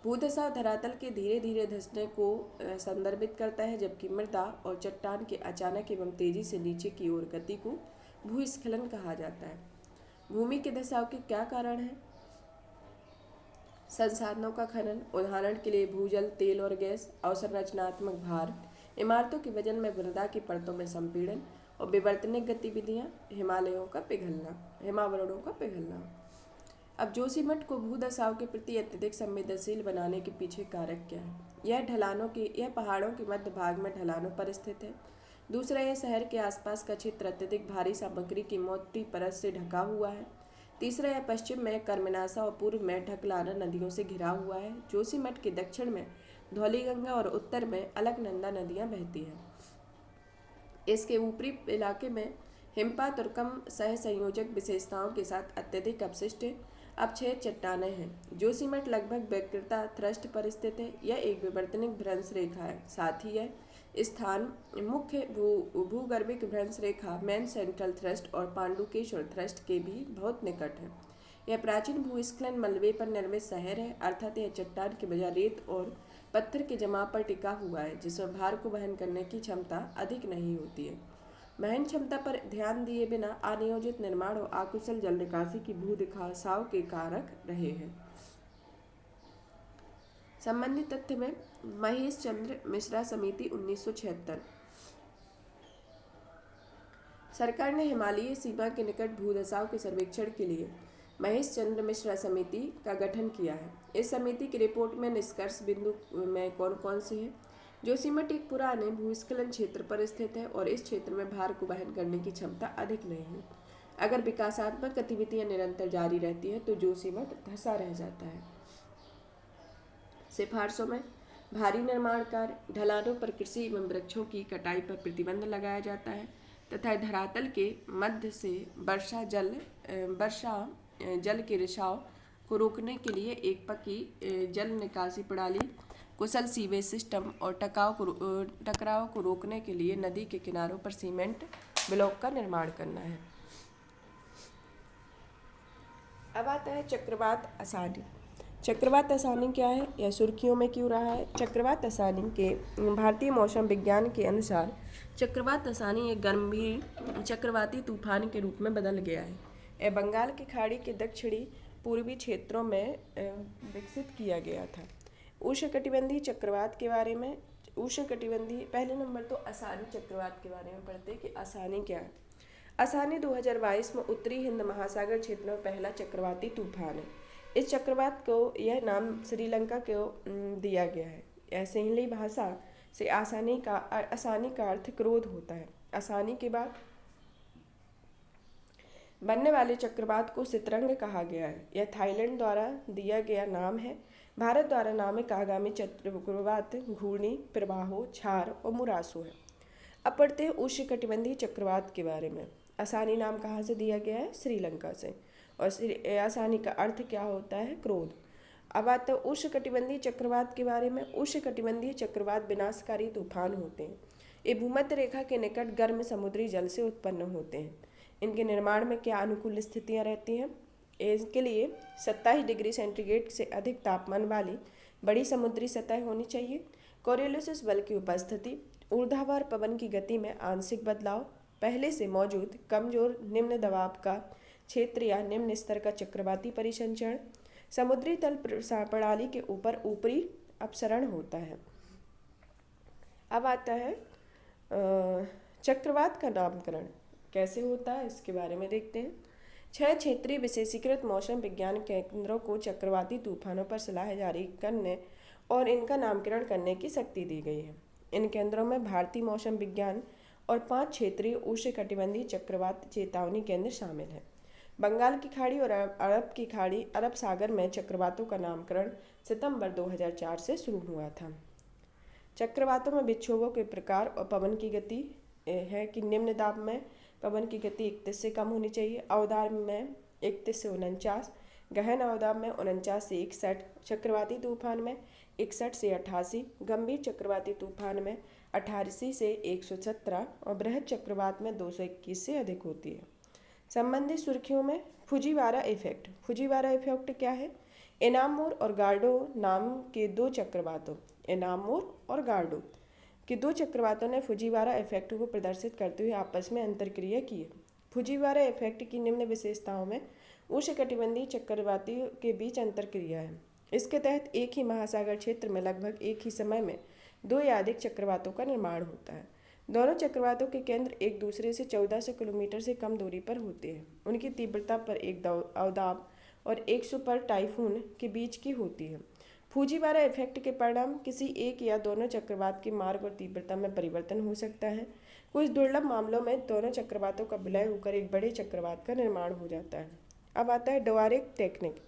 भूधसाव धरातल के धीरे धीरे धंसने को संदर्भित करता है, जबकि मृदा और चट्टान के अचानक एवं तेजी से नीचे की ओर गति को भूस्खलन कहा जाता है। भूमि के धसाव के क्या कारण हैं? संसाधनों का खनन, उदाहरण के लिए भूजल, तेल और गैस, अवसंरचनात्मक भार, इमारतों के वजन में मृदा की परतों में संपीड़न और विवर्तनिक गतिविधियां, हिमावरणों का पिघलना। अब जोशीमठ को भूधसाव के प्रति अत्यधिक संवेदनशील बनाने के पीछे कारक क्या है? यह पहाड़ों के मध्य भाग में ढलानों पर स्थित है। दूसरा, यह शहर के आसपास का क्षेत्र अत्यधिक भारी सामग्री की मोटी परत से ढका हुआ है। तीसरा, यह पश्चिम में कर्मनाशा और पूर्व में ढकलाना नदियों से घिरा हुआ है। जोशीमठ के दक्षिण में धौलीगंगा और उत्तर में अलकनंदा नदियां बहती हैं। इसके ऊपरी इलाके में हिमपात और कम सहसंयोजक विशेषताओं के साथ अत्यधिक अपशिष्ट अपक्षय चट्टानें हैं। जोशीमठ लगभग वक्रता थ्रस्ट पर स्थित है। यह एक विवर्तनिक भ्रंश रेखा है। साथ ही यह स्थान मुख्य भूगर्भिक भ्रंश रेखा मेन सेंट्रल थ्रस्ट और पांडुकेश्वर थ्रस्ट के भी बहुत निकट है। यह प्राचीन भूस्खलन मलबे पर निर्मित शहर है, अर्थात यह चट्टान के बजाय रेत और पत्थर के जमाव पर टिका हुआ है, जिसमें भार को वहन करने की क्षमता अधिक नहीं होती है। वहन क्षमता पर ध्यान दिए बिना अनियोजित निर्माण और अकुशल जल निकासी की भू दिखासाव के कारक रहे हैं। संबंधित तथ्य में महेश चंद्र मिश्रा समिति 1976। सरकार ने हिमालयी सीमा के निकट भूदशाओं के सर्वेक्षण के लिए महेश चंद्र मिश्रा समिति का गठन किया है। इस समिति की रिपोर्ट में निष्कर्ष बिंदु में कौन कौन से हैं? जोशीमठ एक पुराने भूस्खलन क्षेत्र पर स्थित है और इस क्षेत्र में भार को वहन करने की क्षमता अधिक नहीं है। अगर विकासात्मक गतिविधियां निरंतर जारी रहती है तो जोशीमठ धंसा रह जाता है। सिफारिशों में भारी निर्माण कार्य, ढलानों पर कृषि एवं वृक्षों की कटाई पर प्रतिबंध लगाया जाता है तथा धरातल के मध्य से वर्षा जल के रिसाव को रोकने के लिए एक पक्की जल निकासी प्रणाली, कुशल सीवेज सिस्टम और टकराव को रोकने के लिए नदी के किनारों पर सीमेंट ब्लॉक का निर्माण करना है। अब आता है चक्रवात असानी। चक्रवात असानी क्या है, यह सुर्खियों में क्यों रहा है? चक्रवात असानी के भारतीय मौसम विज्ञान के अनुसार चक्रवात असानी एक गंभीर चक्रवाती तूफान के रूप में बदल गया है। यह बंगाल की खाड़ी के दक्षिणी पूर्वी क्षेत्रों में विकसित किया गया था। उष्णकटिबंधीय चक्रवात के बारे में पहले नंबर तो असानी चक्रवात के बारे में पढ़ते हैं कि असानी क्या है। असानी 2022 में उत्तरी हिंद महासागर क्षेत्र में पहला चक्रवाती तूफान है। इस चक्रवात को यह नाम श्रीलंका को दिया गया है। यह सिंहली भाषा से असानी का अर्थ क्रोध होता है। असानी के बाद बनने वाले चक्रवात को सितरंग कहा गया है। यह थाईलैंड द्वारा दिया गया नाम है। भारत द्वारा नामित आगामी चक्रवात घूर्णी, प्रवाहो, छार और मुरासो है। अब पढ़ते हैं उष्णकटिबंधीय चक्रवात के बारे में। असानी नाम कहाँ से दिया गया है? श्रीलंका से। और असानी का अर्थ क्या होता है? क्रोध। अब आता है उष्णकटिबंधीय चक्रवात के बारे में। उष्णकटिबंधीय चक्रवात विनाशकारी तूफान होते हैं। ये भूमध्य रेखा के निकट गर्म समुद्री जल से उत्पन्न होते हैं। इनके निर्माण में क्या अनुकूल स्थितियां रहती हैं? इसके लिए 27 डिग्री सेंटीग्रेड से अधिक तापमान वाली बड़ी समुद्री सतह होनी चाहिए। कोरियोलिस बल की उपस्थिति, ऊर्ध्वाधर पवन की गति में आंशिक बदलाव, पहले से मौजूद कमजोर निम्न दबाव का क्षेत्र या निम्न स्तर का चक्रवाती परिसंचरण, समुद्री तल प्रणाली के ऊपर ऊपरी अपसरण होता है। अब आता है चक्रवात का नामकरण कैसे होता है, इसके बारे में देखते हैं। 6 क्षेत्रीय विशेषीकृत मौसम विज्ञान केंद्रों को चक्रवाती तूफानों पर सलाह जारी करने और इनका नामकरण करने की शक्ति दी गई है। इन केंद्रों में भारतीय मौसम विज्ञान और 5 क्षेत्रीय उष्णकटिबंधीय चक्रवात चेतावनी केंद्र शामिल हैं। बंगाल की खाड़ी और अरब सागर में चक्रवातों का नामकरण सितंबर 2004 से शुरू हुआ था। चक्रवातों में विक्षोभों के प्रकार और पवन की गति है कि निम्न दाब में पवन की गति 31 से कम होनी चाहिए, अवदाब में 31 से 49, गहन अवदाब में 49 से 61, चक्रवाती तूफान में 61 से 88, गंभीर चक्रवाती तूफान में 88 से 117 और बृहद चक्रवात में 221 से अधिक होती है। संबंधित सुर्खियों में फुजीवारा इफेक्ट। फुजीवारा इफेक्ट क्या है? एनामोर और गार्डो नाम के 2 चक्रवातों के 2 चक्रवातों ने फुजीवारा इफेक्ट को प्रदर्शित करते हुए आपस में अंतरक्रिया की है। फुजीवारा इफेक्ट की निम्न विशेषताओं में उष्णकटिबंधीय चक्रवाती के बीच अंतरक्रिया है। इसके तहत एक ही महासागर क्षेत्र में लगभग एक ही समय में 2 या अधिक चक्रवातों का निर्माण होता है। दोनों चक्रवातों के केंद्र एक दूसरे से 1400 किलोमीटर से कम दूरी पर होते हैं। उनकी तीव्रता पर एक अवदाब और 100 पर टाइफून के बीच की होती है। फुजीवारा इफेक्ट के परिणाम किसी एक या दोनों चक्रवात के मार्ग और तीव्रता में परिवर्तन हो सकता है। कुछ दुर्लभ मामलों में दोनों चक्रवातों का विलय होकर एक बड़े चक्रवात का निर्माण हो जाता है। अब आता है डवारिक टेक्निक।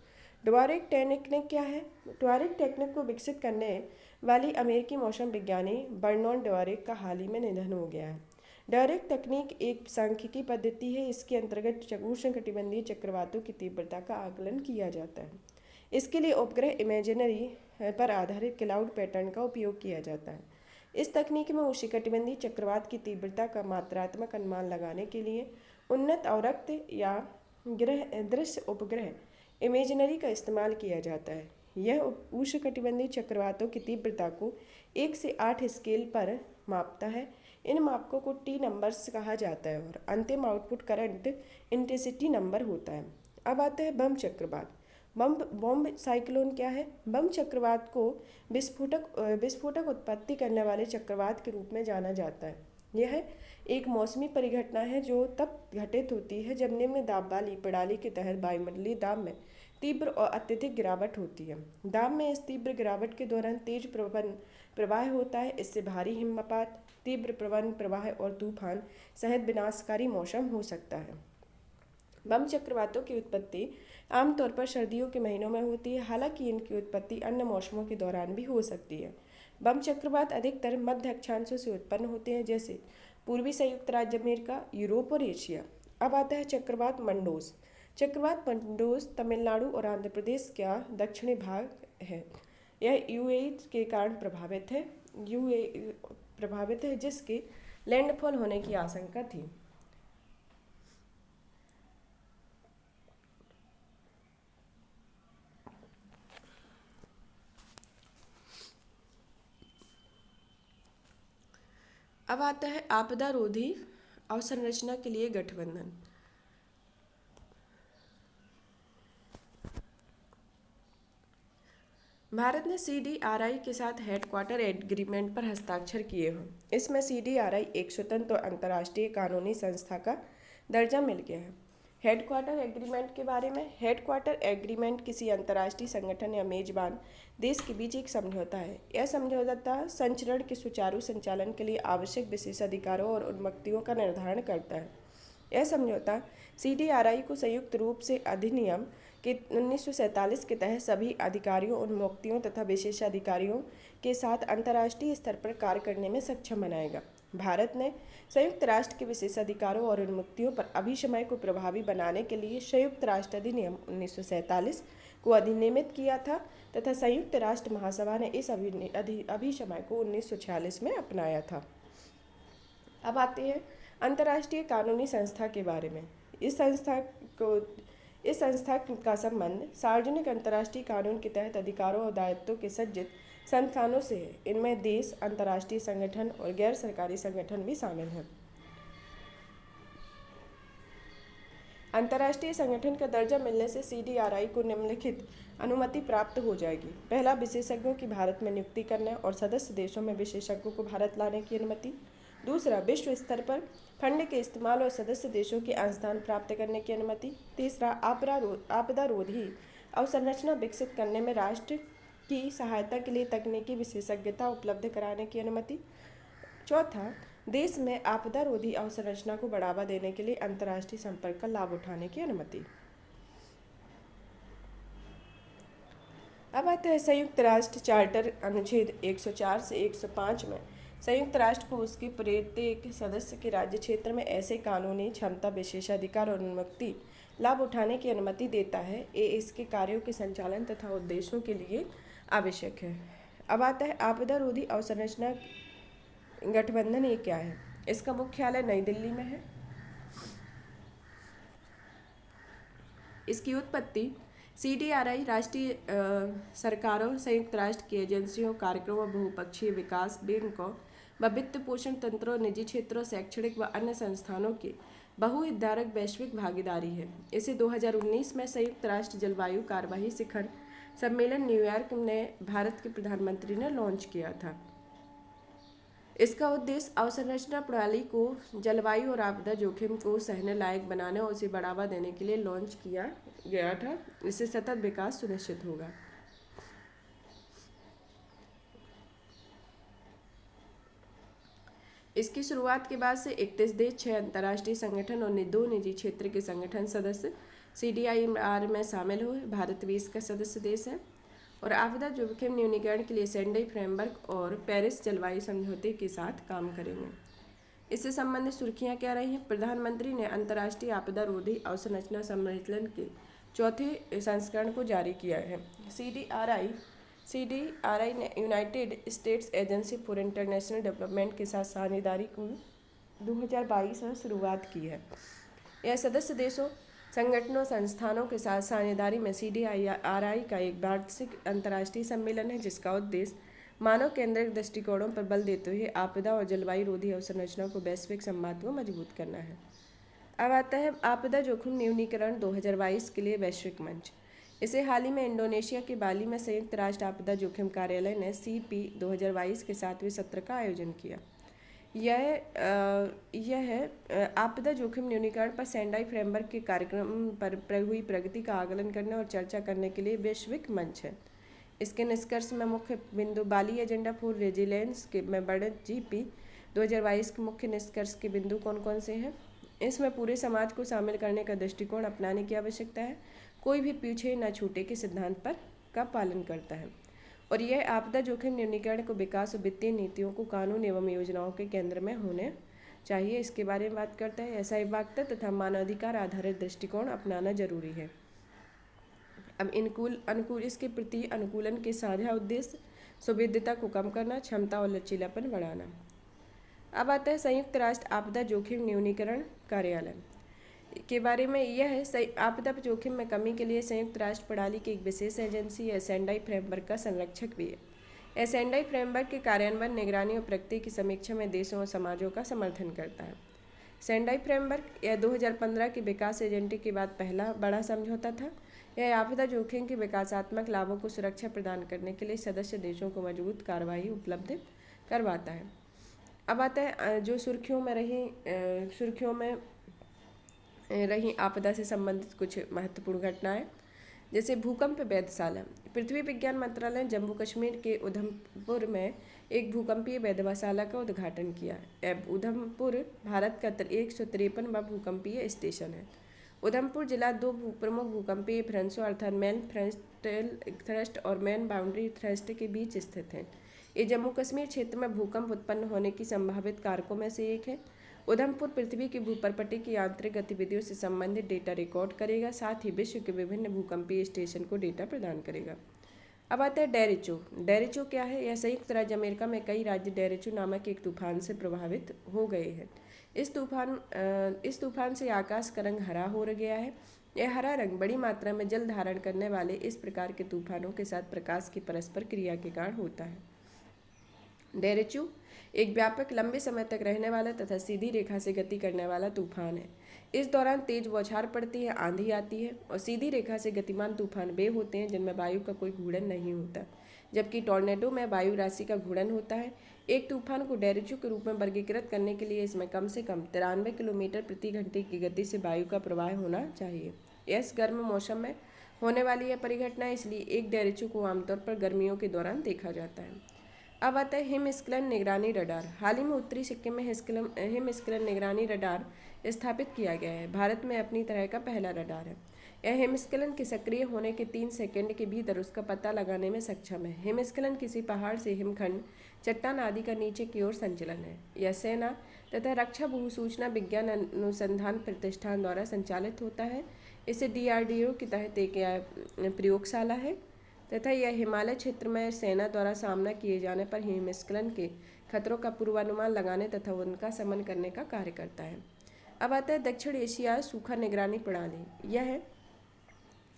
डवारिक टेक्निक क्या है? डवारिक टेक्निक को विकसित करने वाली अमेरिकी मौसम विज्ञानी बर्नॉन डवारिक का हाल ही में निधन हो गया है। डवारिक तकनीक एक सांख्यिकी पद्धति है। इसके अंतर्गत उष्णकटिबंधीय चक्रवातों की तीव्रता का आकलन किया जाता है। इसके लिए उपग्रह इमेजरी पर आधारित क्लाउड पैटर्न का उपयोग किया जाता है। इस तकनीक में उष्णकटिबंधीय चक्रवात की तीव्रता का मात्रात्मक अनुमान लगाने के लिए उन्नत अवरक्त या दृश्य उपग्रह इमेजरी का इस्तेमाल किया जाता है। यह उष्णकटिबंधीय चक्रवातों की तीव्रता को 1 से 8 स्केल पर मापता है। इन मापकों को टी नंबर्स कहा जाता है और अंतिम आउटपुट करंट इंटेंसिटी नंबर होता है। अब आता है बम चक्रवात। बम साइक्लोन क्या है? बम चक्रवात को विस्फोटक उत्पत्ति करने वाले चक्रवात के रूप में जाना जाता है। यह एक मौसमी परिघटना है जो तब घटित होती है जब निम्न दाब वाली प्रणाली के तहत वायुमंडलीय दाब में तीव्र और अत्यधिक गिरावट होती है। दाब में इस तीव्र गिरावट के दौरान तेज प्रवाह होता है। इससे भारी हिमपात, तीव्र प्रवन प्रवाह और तूफान सहित विनाशकारी मौसम हो सकता है। बम चक्रवातों की उत्पत्ति आमतौर पर सर्दियों के महीनों में होती है, हालांकि इनकी उत्पत्ति अन्य मौसमों के दौरान भी हो सकती है। बम चक्रवात अधिकतर मध्य अक्षांशों से उत्पन्न होते हैं, जैसे पूर्वी संयुक्त राज्य अमेरिका, यूरोप और एशिया। अब आता है चक्रवात मंडोस। चक्रवात मंडोस तमिलनाडु और आंध्र प्रदेश का दक्षिणी भाग है। यह यूएई के कारण प्रभावित है जिसके लैंडफॉल होने की आशंका थी। अब आता है आपदा रोधी अवसंरचना के लिए गठबंधन। भारत ने CDRI के साथ हेडक्वार्टर एग्रीमेंट पर हस्ताक्षर किए हैं। इसमें CDRI एक स्वतंत्र और अंतर्राष्ट्रीय कानूनी संस्था का दर्जा मिल गया है। हेडक्वार्टर एग्रीमेंट के बारे में, हेडक्वार्टर एग्रीमेंट किसी अंतर्राष्ट्रीय संगठन या मेजबान देश के बीच एक समझौता है। यह समझौता संचरण के सुचारू संचालन के लिए आवश्यक विशेषाधिकारों और उन्मुक्तियों का निर्धारण करता है। यह समझौता CDRI को संयुक्त रूप से अधिनियम के 1947 के तहत सभी अधिकारियों, उन्मुक्तियों तथा विशेषाधिकारियों के साथ अंतर्राष्ट्रीय स्तर पर कार्य करने में सक्षम बनाएगा। भारत ने संयुक्त राष्ट्र के विशेषाधिकारों और उन्मुक्तियों पर अभिशमय को प्रभावी बनाने के लिए संयुक्त राष्ट्र अधिनियम 1947 को अधिनियमित किया था तथा संयुक्त राष्ट्र महासभा ने इस अभिशमय को 1946 में अपनाया था। अब आते हैं अंतर्राष्ट्रीय कानूनी संस्था के बारे में। इस संस्था का संबंध सार्वजनिक अंतर्राष्ट्रीय कानून के तहत अधिकारों और दायित्वों के सज्जित संस्थानों से है। इनमें देश, अंतर्राष्ट्रीय संगठन और गैर सरकारी संगठन भी शामिल हैं। अंतर्राष्ट्रीय संगठन का दर्जा मिलने से CDRI को निम्नलिखित अनुमति प्राप्त हो जाएगी। पहला, विशेषज्ञों की भारत में नियुक्ति करना और सदस्य देशों में विशेषज्ञों को भारत लाने की अनुमति। दूसरा, विश्व स्तर पर फंड के इस्तेमाल और सदस्य देशों के अंशदान प्राप्त करने की अनुमति। तीसरा, आपदा रोधी अवसंरचना विकसित करने में राष्ट्र की सहायता के लिए तकनीकी विशेषज्ञता उपलब्ध कराने की अनुमति। चौथा, देश में आपदा रोधी अवसंरचना को बढ़ावा देने के लिए अंतर्राष्ट्रीय संपर्क का लाभ उठाने की अनुमति। अब आता है संयुक्त राष्ट्र चार्टर अनुच्छेद 104 से 105 में संयुक्त राष्ट्र को उसके प्रत्येक सदस्य के राज्य क्षेत्र में ऐसे कानूनी क्षमता, विशेषाधिकार और उन्मुक्ति लाभ उठाने की अनुमति देता है। ये इसके कार्यों के संचालन तथा उद्देश्यों के लिए आवश्यक है। अब आता है आपदा रोधी अवसंरचना गठबंधन। ये क्या है? इसका मुख्यालय नई दिल्ली में है। इसकी उत्पत्ति CDRI राष्ट्रीय सरकारों, संयुक्त राष्ट्र की एजेंसियों, कार्यक्रमों, बहुपक्षीय विकास बैंकों व वित्त पोषण तंत्रों, निजी क्षेत्रों, शैक्षणिक व अन्य संस्थानों की बहुहितधारक वैश्विक भागीदारी है। इसे 2019 में संयुक्त राष्ट्र जलवायु कार्यवाही शिखर सम्मेलन न्यूयॉर्क में भारत के प्रधानमंत्री ने लॉन्च किया था। इसका उद्देश्य अवसंरचना प्रणाली को जलवायु और आपदा जोखिम को सहने लायक बनाने और उसे बढ़ावा देने के लिए लॉन्च किया गया था। इससे सतत विकास सुनिश्चित होगा। इसकी शुरुआत के बाद से 31 देश, 6 अंतर्राष्ट्रीय संगठन और 2 निजी क्षेत्र के संगठन सदस्य CDRI में शामिल हुए। भारत भी इसका सदस्य देश है और आपदा जोखिम न्यूनीकरण के लिए सेंडई फ्रेमवर्क और पेरिस जलवायु समझौते के साथ काम करेंगे। इससे संबंधित सुर्खियां क्या रही हैं? प्रधानमंत्री ने अंतर्राष्ट्रीय आपदा रोधी अवसंरचना सम्मेलन के चौथे संस्करण को जारी किया है। CDRI ने United states agency for international development के साथ साझेदारी को 2022 में शुरुआत की है। यह सदस्य देशों, संगठनों, संस्थानों के साथ साझेदारी में CDRI का एक वार्षिक अंतर्राष्ट्रीय सम्मेलन है जिसका उद्देश्य मानव केंद्रित दृष्टिकोणों पर बल देते हुए आपदा और जलवायु रोधी अवसंरचना को वैश्विक संवाद को मजबूत करना है। अब आता है आपदा जोखिम न्यूनीकरण 2022 के लिए वैश्विक मंच। इसे हाल ही में इंडोनेशिया के बाली में संयुक्त राष्ट्र आपदा जोखिम कार्यालय ने CP 2022 के 7वें सत्र का आयोजन किया। यह आपदा जोखिम न्यूनीकरण पर सेंडाई फ्रेमवर्क के कार्यक्रम पर हुई प्रगति का आकलन करने और चर्चा करने के लिए वैश्विक मंच है। इसके निष्कर्ष में मुख्य बिंदु बाली एजेंडा फॉर रेजिलियंस के में बड़े GP 2022 के मुख्य निष्कर्ष के बिंदु कौन कौन से हैं। इसमें पूरे समाज को शामिल करने का दृष्टिकोण अपनाने की आवश्यकता है। कोई भी पीछे न छूटे के सिद्धांत पर का पालन करता है और यह आपदा जोखिम न्यूनीकरण को विकास और वित्तीय नीतियों को कानून एवं योजनाओं के केंद्र में होने चाहिए। इसके बारे में बात करता है। ऐसा वाक्यता तथा मानवाधिकार आधारित दृष्टिकोण अपनाना जरूरी है। अब अनुकूल इसके प्रति अनुकूलन के साझा उद्देश्य सुविधता को कम करना, क्षमता और लचीलापन बढ़ाना। अब आता है संयुक्त राष्ट्र आपदा जोखिम न्यूनीकरण कार्यालय के बारे में। यह है आपदा जोखिम में कमी के लिए संयुक्त राष्ट्र प्रणाली की एक विशेष एजेंसी है। सेंडाई फ्रेमवर्क का संरक्षक भी है। सेंडाई फ्रेमवर्क के कार्यान्वयन, निगरानी और प्रगति की समीक्षा में देशों और समाजों का समर्थन करता है। सेंडाई फ्रेमवर्क यह 2015 के विकास एजेंडे के बाद पहला बड़ा समझौता था। यह आपदा जोखिम के विकासात्मक लाभों को सुरक्षा प्रदान करने के लिए सदस्य देशों को मजबूत कार्रवाई उपलब्ध करवाता है। अब आता है जो सुर्खियों में रही आपदा से संबंधित कुछ महत्वपूर्ण घटनाएं, जैसे भूकंप वेधशाला। पृथ्वी विज्ञान मंत्रालय ने जम्मू कश्मीर के उधमपुर में एक भूकंपीय वेधशाला का उद्घाटन किया। उधमपुर भारत का 153वां भूकंपीय स्टेशन है। उधमपुर जिला 2 प्रमुख भूकंपीय फ्रंट्सों अर्थात मेन फ्रंटल थ्रस्ट और मेन बाउंड्री थ्रस्ट के बीच स्थित है। ये जम्मू कश्मीर क्षेत्र में भूकंप उत्पन्न होने की संभावित कारकों में से एक है। उधमपुर पृथ्वी की भूपर्पटी की आंतरिक गतिविधियों से संबंधित डेटा रिकॉर्ड करेगा, साथ ही विश्व के विभिन्न भूकंपीय स्टेशन को डेटा प्रदान करेगा। अब आता है डेरिचो। डेरिचो क्या है? यह संयुक्त राज्य अमेरिका में कई राज्य डेरिचो नामक एक तूफान से प्रभावित हो गए हैं। इस तूफान से आकाश का रंग हरा हो गया है। यह हरा रंग बड़ी मात्रा में जल धारण करने वाले इस प्रकार के तूफानों के साथ प्रकाश की परस्पर क्रिया के कारण होता है। डेरिचो एक व्यापक, लंबे समय तक रहने वाला तथा सीधी रेखा से गति करने वाला तूफान है। इस दौरान तेज बौछार पड़ती है, आंधी आती है और सीधी रेखा से गतिमान तूफान वे होते हैं जिनमें वायु का कोई घूर्णन नहीं होता, जबकि टॉर्नेडो में वायु राशि का घूर्णन होता है। एक तूफान को डेरिचो के रूप में वर्गीकृत करने के लिए इसमें कम से कम 93 किलोमीटर प्रति घंटे की गति से वायु का प्रवाह होना चाहिए। इस गर्म मौसम में होने वाली यह परिघटना, इसलिए एक डेरिचो को आमतौर पर गर्मियों के दौरान देखा जाता है। अब आता है हिमस्खलन निगरानी रडार। हाल ही में उत्तरी सिक्किम में हिमस्खलन निगरानी रडार स्थापित किया गया है। भारत में अपनी तरह का पहला रडार है। यह हिमस्खलन के सक्रिय होने के 3 सेकंड के भीतर उसका पता लगाने में सक्षम है। हिमस्खलन किसी पहाड़ से हिमखंड, चट्टान आदि का नीचे की ओर संचलन है। यह सेना तथा रक्षा भूसूचना विज्ञान अनुसंधान प्रतिष्ठान द्वारा संचालित होता है। इसे DRDO के तहत एक प्रयोगशाला है तथा यह हिमालय क्षेत्र में सेना द्वारा सामना किए जाने पर हिमस्खलन के खतरों का पूर्वानुमान लगाने तथा उनका शमन करने का कार्य करता है। अब आता है दक्षिण एशिया सूखा निगरानी प्रणाली। यह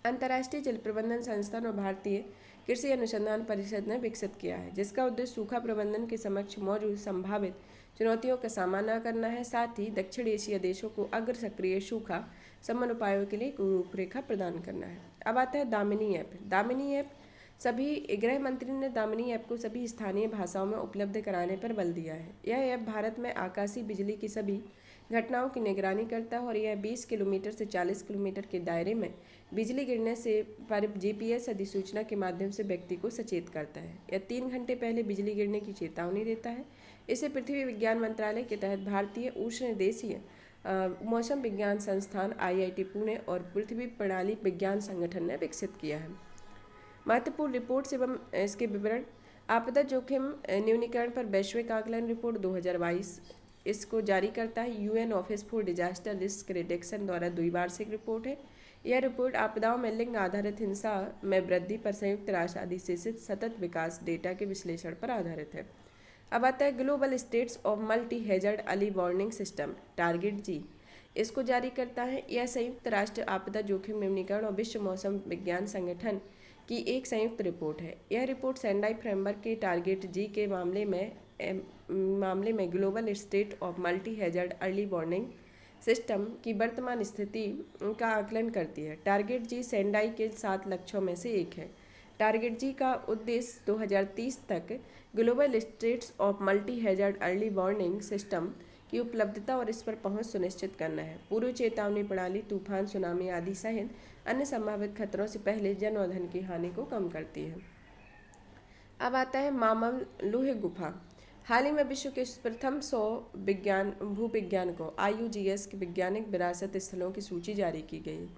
अंतर्राष्ट्रीय जल प्रबंधन संस्थान और भारतीय कृषि अनुसंधान परिषद ने विकसित किया है, जिसका उद्देश्य सूखा प्रबंधन के समक्ष मौजूद संभावित चुनौतियों का सामना करना है, साथ ही दक्षिण एशिया देशों को अग्र सक्रिय सूखा शमन उपायों के लिए एक रूपरेखा प्रदान करना है। अब आता है दामिनी ऐप। दामिनी ऐप सभी गृह मंत्री ने दामिनी ऐप को सभी स्थानीय भाषाओं में उपलब्ध कराने पर बल दिया है। यह ऐप भारत में आकाशीय बिजली की सभी घटनाओं की निगरानी करता है और यह 20 किलोमीटर से 40 किलोमीटर के दायरे में बिजली गिरने से पर GPS अधिसूचना के माध्यम से व्यक्ति को सचेत करता है। यह 3 घंटे पहले बिजली गिरने की चेतावनी देता है। इसे पृथ्वी विज्ञान मंत्रालय के तहत भारतीय उष्णदेशीय मौसम विज्ञान संस्थान IIT पुणे और पृथ्वी प्रणाली विज्ञान संगठन ने विकसित किया है। महत्वपूर्ण रिपोर्ट्स एवं इसके विवरण। आपदा जोखिम न्यूनीकरण पर वैश्विक आकलन रिपोर्ट 2022 इसको जारी करता है UN office for disaster risk reduction द्वारा द्विवार्षिक रिपोर्ट है। यह रिपोर्ट आपदाओं में लिंग आधारित हिंसा में वृद्धि पर संयुक्त राष्ट्र अधिसूचित सतत विकास डेटा के विश्लेषण पर आधारित है। अब आता है global states of multi hazard early warning system target G। इसको जारी करता है। यह संयुक्त राष्ट्र आपदा जोखिम न्यूनीकरण और विश्व मौसम विज्ञान संगठन की एक संयुक्त रिपोर्ट है। यह रिपोर्ट सेंडाई फ्रेमवर्क के टारगेट जी के मामले में global state of multi hazard early warning system की वर्तमान स्थिति का आकलन करती है। टारगेट जी सेंडाई के 7 लक्ष्यों में से एक है। टारगेट जी का उद्देश्य 2030 तक global states of multi hazard early warning system की उपलब्धता और इस पर पहुंच सुनिश्चित करना है। पूर्व चेतावनी प्रणाली तूफान, सुनामी आदि सहित अन्य संभावित खतरों से पहले जन और धन की हानि को कम करती है। अब आता है मामलुह गुफा। हाल ही में विश्व के प्रथम 100 भूविज्ञान को IUGS के वैज्ञानिक विरासत स्थलों की सूची जारी की गई।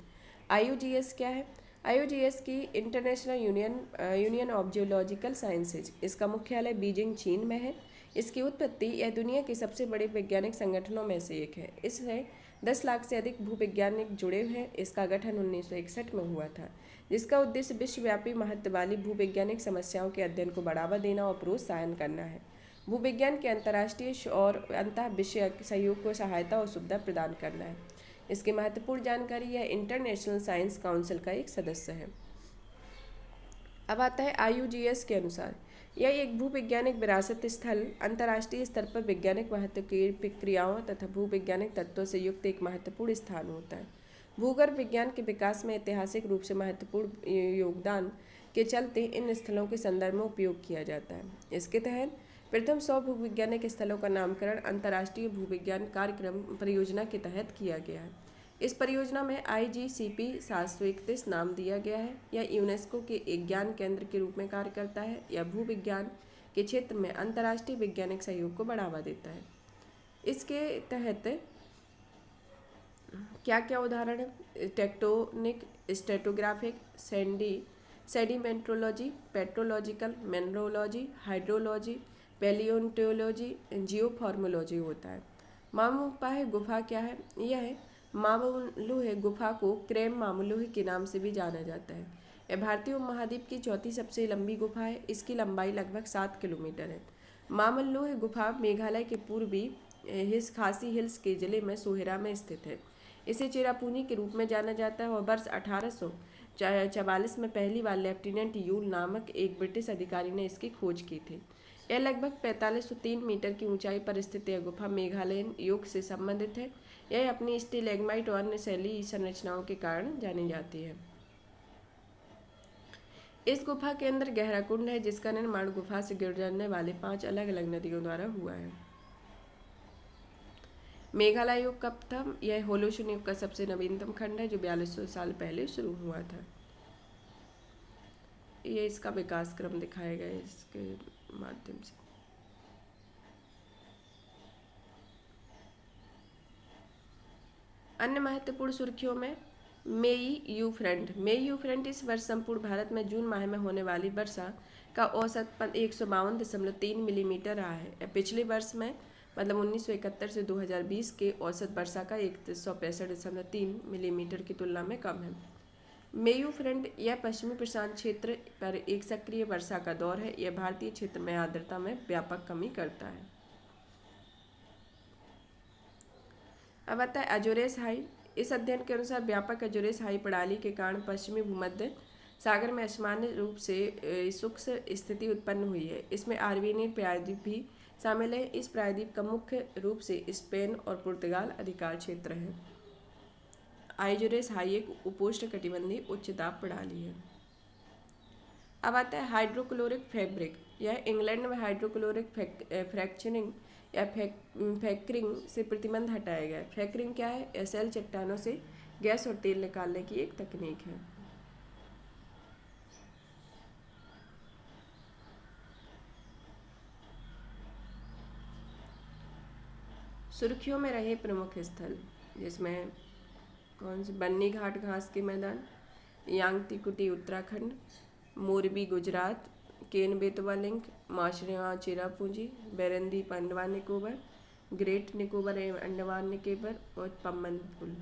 IUGS क्या है? IUGS की international union of geological sciences. इसका मुख्यालय बीजिंग, चीन में है। इसकी उत्पत्ति यह दुनिया के सबसे बड़े वैज्ञानिक संगठनों में से एक है। इसमें 10 लाख से अधिक भूवैज्ञानिक जुड़े हुए हैं। इसका गठन 1961 में हुआ था, जिसका उद्देश्य विश्वव्यापी महत्व वाली भूवैज्ञानिक समस्याओं के अध्ययन को बढ़ावा देना और प्रोत्साहन करना है। भूविज्ञान के अंतर्राष्ट्रीय और अंतः विषयक सहयोग को सहायता और सुविधा प्रदान करना है। इसकी महत्वपूर्ण जानकारी यह इंटरनेशनल साइंस काउंसिल का एक सदस्य है। अब आता है IUGS के अनुसार यह एक भूवैज्ञानिक विरासत स्थल अंतर्राष्ट्रीय स्तर पर वैज्ञानिक महत्व की प्रक्रियाओं तथा भूवैज्ञानिक तत्वों से युक्त एक महत्वपूर्ण स्थान होता है। भूगर्भ विज्ञान के विकास में ऐतिहासिक रूप से महत्वपूर्ण योगदान के चलते इन स्थलों के संदर्भ में उपयोग किया जाता है। इसके तहत प्रथम 100 भूवैज्ञानिक स्थलों का नामकरण अंतर्राष्ट्रीय भूविज्ञान कार्यक्रम परियोजना के तहत किया गया है। इस परियोजना में IGCP 731 नाम दिया गया है। यह यूनेस्को के एक ज्ञान केंद्र के रूप में कार्य करता है। यह भूविज्ञान के क्षेत्र में अंतर्राष्ट्रीय वैज्ञानिक सहयोग को बढ़ावा देता है। इसके तहत क्या क्या उदाहरण है? Tectonic, stratigraphic, sedimentology, petrological, mineralogy, hydrology, palaeontology, geomorphology होता है। मामुपाह गुफा क्या है? यह मामलुह गुफा को क्रेम मामलुह के नाम से भी जाना जाता है। यह भारतीय उपमहाद्वीप की चौथी सबसे लंबी गुफा है। इसकी लंबाई लगभग 7 किलोमीटर है। मामलुह गुफा मेघालय के पूर्वी खासी हिल्स के जिले में सोहेरा में स्थित है। इसे चेरापूंजी के रूप में जाना जाता है और वर्ष 1844 में पहली बार लेफ्टिनेंट यूल नामक एक ब्रिटिश अधिकारी ने इसकी खोज की थी। यह लगभग 4503 मीटर की ऊंचाई पर स्थित यह गुफा मेघालयन युग से संबंधित है। यह अपनी स्टेलेग्माइट और अन्य शैली संरचनाओं के कारण जानी जाती है। इस गुफा के अंदर गहरा कुंड है, जिसका निर्माण गुफा से गुजरने वाले 5 अलग अलग नदियों द्वारा हुआ है। मेघालय युग कब था? यह होलोशुन युग का सबसे नवीनतम खंड है, जो 4200 साल पहले शुरू हुआ था। ये इसका विकास क्रम दिखाया गया है इसके माध्यम से। अन्य महत्वपूर्ण सुर्खियों में मेई यू फ्रंट इस वर्ष संपूर्ण भारत में जून माह में होने वाली वर्षा का औसत 152.3 मिलीमीटर रहा है। पिछले वर्ष में मतलब 1971 से 2020 के औसत वर्षा का 165.3 मिलीमीटर की तुलना में कम है। मेयू फ्रंट यह पश्चिमी प्रशांत क्षेत्र पर एक सक्रिय वर्षा का दौर है। यह भारतीय क्षेत्र में आर्द्रता में व्यापक कमी करता है। अब आता है अजोरेस हाई। इस अध्ययन के अनुसार व्यापक अजोरेस हाई प्रणाली के कारण पश्चिमी भूमध्य सागर में असामान्य रूप से शुष्क स्थिति उत्पन्न हुई है। इसमें आर्मेनियन प्रायद्वीप भी शामिल है। इस प्रायद्वीप का मुख्य रूप से स्पेन और पुर्तगाल अधिकार क्षेत्र है। अजोरेस हाई एक उपोष्णकटिबंधीय उच्च दाब प्रणाली है। अब आता है हाइड्रोक्लोरिक फैब्रिक। यह इंग्लैंड में हाइड्रोक्लोरिक फ्रैक्चरिंग या फैक्रिंग से प्रतिबंध हटाया गया है। फैक्रिंग क्या है? एसएल चट्टानों से गैस और तेल निकालने की एक तकनीक है। सुर्खियों में रहे प्रमुख स्थल, जिसमें कौन से? बन्नी घाट घास के मैदान, यांगटीकुटी उत्तराखंड, मोरबी गुजरात, केन बेतवा लिंक, माशरेवा चेरापूंजी, बेरंदीप अंडमान निकोबार, ग्रेट निकोबार एवं अंडमान निकोबार और पम्बन पुल।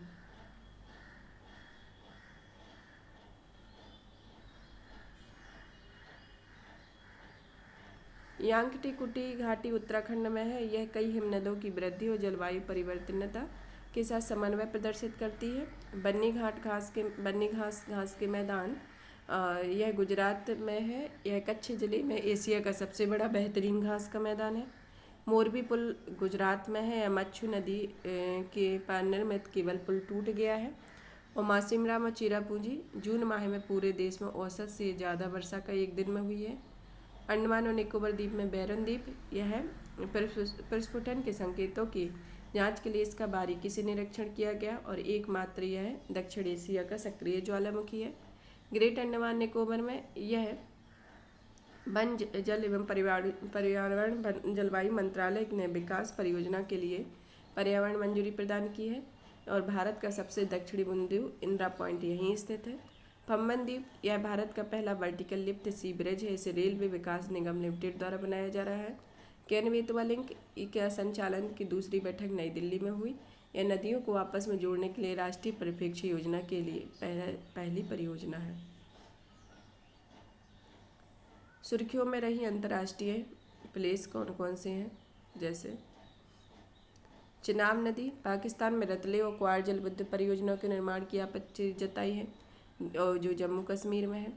यांगटीकुटी घाटी उत्तराखंड में है। यह कई हिमनदों की वृद्धि और जलवायु परिवर्तनता के साथ समन्वय प्रदर्शित करती है। बन्नी घास घास के मैदान यह गुजरात में है। यह कच्छ जिले में एशिया का सबसे बड़ा बेहतरीन घास का मैदान है। मोरबी पुल गुजरात में है। यह मच्छू नदी के पार निर्मित केबल पुल टूट गया है। और मासिमराम और चिरापूंजी जून माह में पूरे देश में औसत से ज़्यादा वर्षा का एक दिन में हुई है। अंडमान और निकोबार द्वीप में बैरन द्वीप, यह प्रस्फुटन के संकेतों की जांच के लिए इसका बारीकी से निरीक्षण किया गया और एकमात्र यह दक्षिण एशिया का सक्रिय ज्वालामुखी है। ग्रेट अंडमान निकोबार में यह वन जल एवं पर्यावरण जलवायु मंत्रालय ने विकास परियोजना के लिए पर्यावरण मंजूरी प्रदान की है और भारत का सबसे दक्षिणी बिंदु इंदिरा पॉइंट यहीं स्थित है। पम्बन द्वीप, यह भारत का पहला वर्टिकल लिफ्ट सी ब्रिज है। इसे रेलवे विकास निगम लिमिटेड द्वारा बनाया जा रहा है। केन बेतवा लिंक का संचालन की दूसरी बैठक नई दिल्ली में हुई। यह नदियों को आपस में जोड़ने के लिए राष्ट्रीय परिप्रेक्ष्य योजना के लिए पहली परियोजना है। सुर्खियों में रही अंतर्राष्ट्रीय प्लेस कौन कौन से हैं, जैसे चिनाब नदी, पाकिस्तान में रतले और क्वार जल विद्युत परियोजनाओं के निर्माण की आपत्ति जताई है जो जम्मू कश्मीर में है।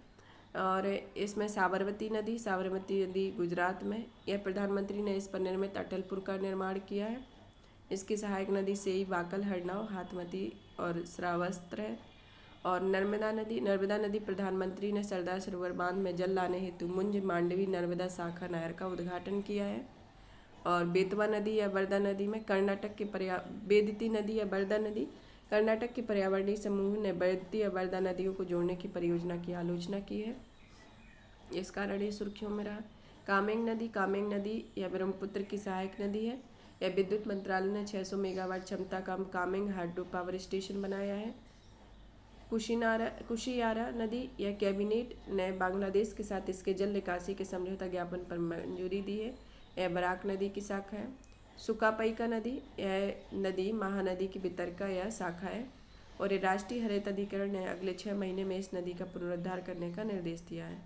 और इसमें साबरमती नदी गुजरात में, यह प्रधानमंत्री ने इस पर निर्मित अटल पुल का निर्माण किया है। इसकी सहायक नदी सेई, वाकल, हरनाव, हाथमती और श्रावस्त्र है। और नर्मदा नदी प्रधानमंत्री ने सरदार सरोवर बांध में जल लाने हेतु मुंज मांडवी नर्मदा शाखा नहर का उद्घाटन किया है। और बेतवा नदी या बरदा नदी में बेदती नदी या बरदा नदी कर्नाटक के पर्यावरणीय समूह ने बेदती या बरदा नदियों को जोड़ने की परियोजना की आलोचना की है। इस कारण ये सुर्खियों में रहा। कामेंग नदी या ब्रह्मपुत्र की सहायक नदी है। यह विद्युत मंत्रालय ने 600 मेगावाट क्षमता का कामेंग हाइड्रो पावर स्टेशन बनाया है। कुशियारा नदी, यह कैबिनेट ने बांग्लादेश के साथ इसके जल निकासी के समझौता ज्ञापन पर मंजूरी दी है। यह बराक नदी की शाखा है। सुकापईका नदी, यह नदी महानदी की वितरका या शाखा है और ये राष्ट्रीय हरित अधिकरण ने अगले 6 महीने में इस नदी का पुनरुद्धार करने का निर्देश दिया है।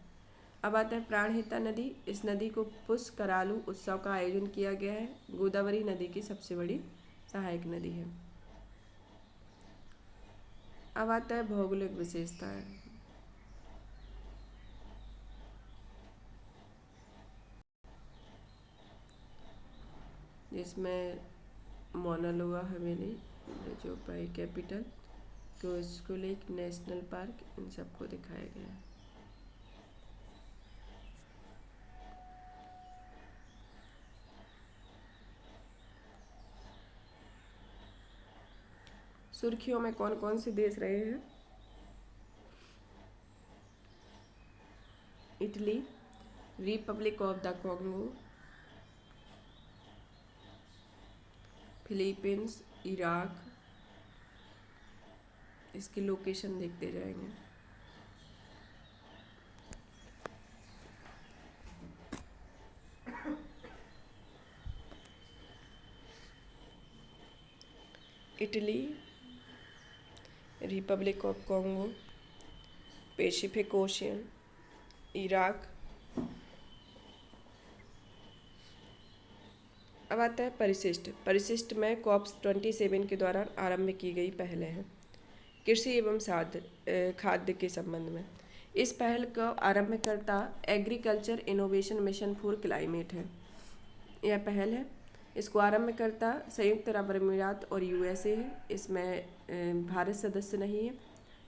अब आता है प्राणहिता नदी। इस नदी को पुष्करालु उत्सव का आयोजन किया गया है। गोदावरी नदी की सबसे बड़ी सहायक नदी है। अब आता है भौगोलिक विशेषताएं। जिसमें मौना लोआ हवेली, जोपाई capital, Cosco lake national park, इन सबको दिखाया गया है। सुर्खियों में कौन कौन से देश रहे हैं? Italy, Republic of the Congo, Philippines, Iraq. इसकी लोकेशन देखते जाएंगे। Italy, Republic of Congo, Pacific ocean, Iraq. अब आता है परिशिष्ट में कॉप्स 27 के दौरान आरंभ की गई पहल है कृषि एवं खाद्य के संबंध में। इस पहल का आरंभकर्ता agriculture innovation mission for climate है। यह पहल है, इसको आरंभकर्ता संयुक्त अरब अमीरात और यूएसए है। इसमें भारत सदस्य नहीं है।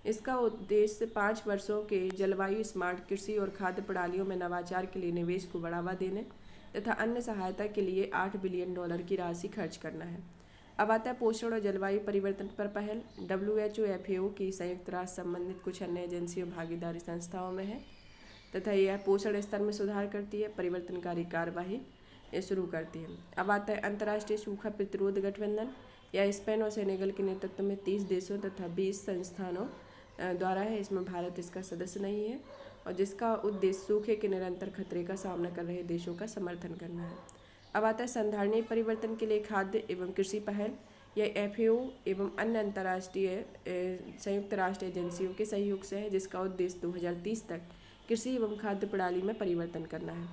इसका उद्देश्य 5 वर्षों के जलवायु स्मार्ट कृषि और खाद्य प्रणालियों में नवाचार के लिए निवेश को बढ़ावा देने तथा अन्य सहायता के लिए $8 बिलियन की राशि खर्च करना है। अब आता है पोषण और जलवायु परिवर्तन पर पहल। WHO FAO की संयुक्त राष्ट्र संबंधित कुछ अन्य एजेंसियों भागीदारी संस्थाओं में है तथा यह पोषण स्तर में सुधार करती है, परिवर्तनकारी कार्यवाही शुरू करती है। अब आता है अंतर्राष्ट्रीय सूखा प्रतिरोध गठबंधन। यह स्पेन और सेनेगल के नेतृत्व में 30 देशों तथा 20 संस्थानों द्वारा है। इसमें भारत इसका सदस्य नहीं है और जिसका उद्देश्य सूखे के निरंतर खतरे का सामना कर रहे देशों का समर्थन करना है। अब आता है संधारणीय परिवर्तन के लिए खाद्य एवं कृषि पहल। यह FAO एवं अन्य अंतर्राष्ट्रीय संयुक्त राष्ट्र एजेंसियों के सहयोग से है, जिसका उद्देश्य 2030 तक कृषि एवं खाद्य प्रणाली में परिवर्तन करना है।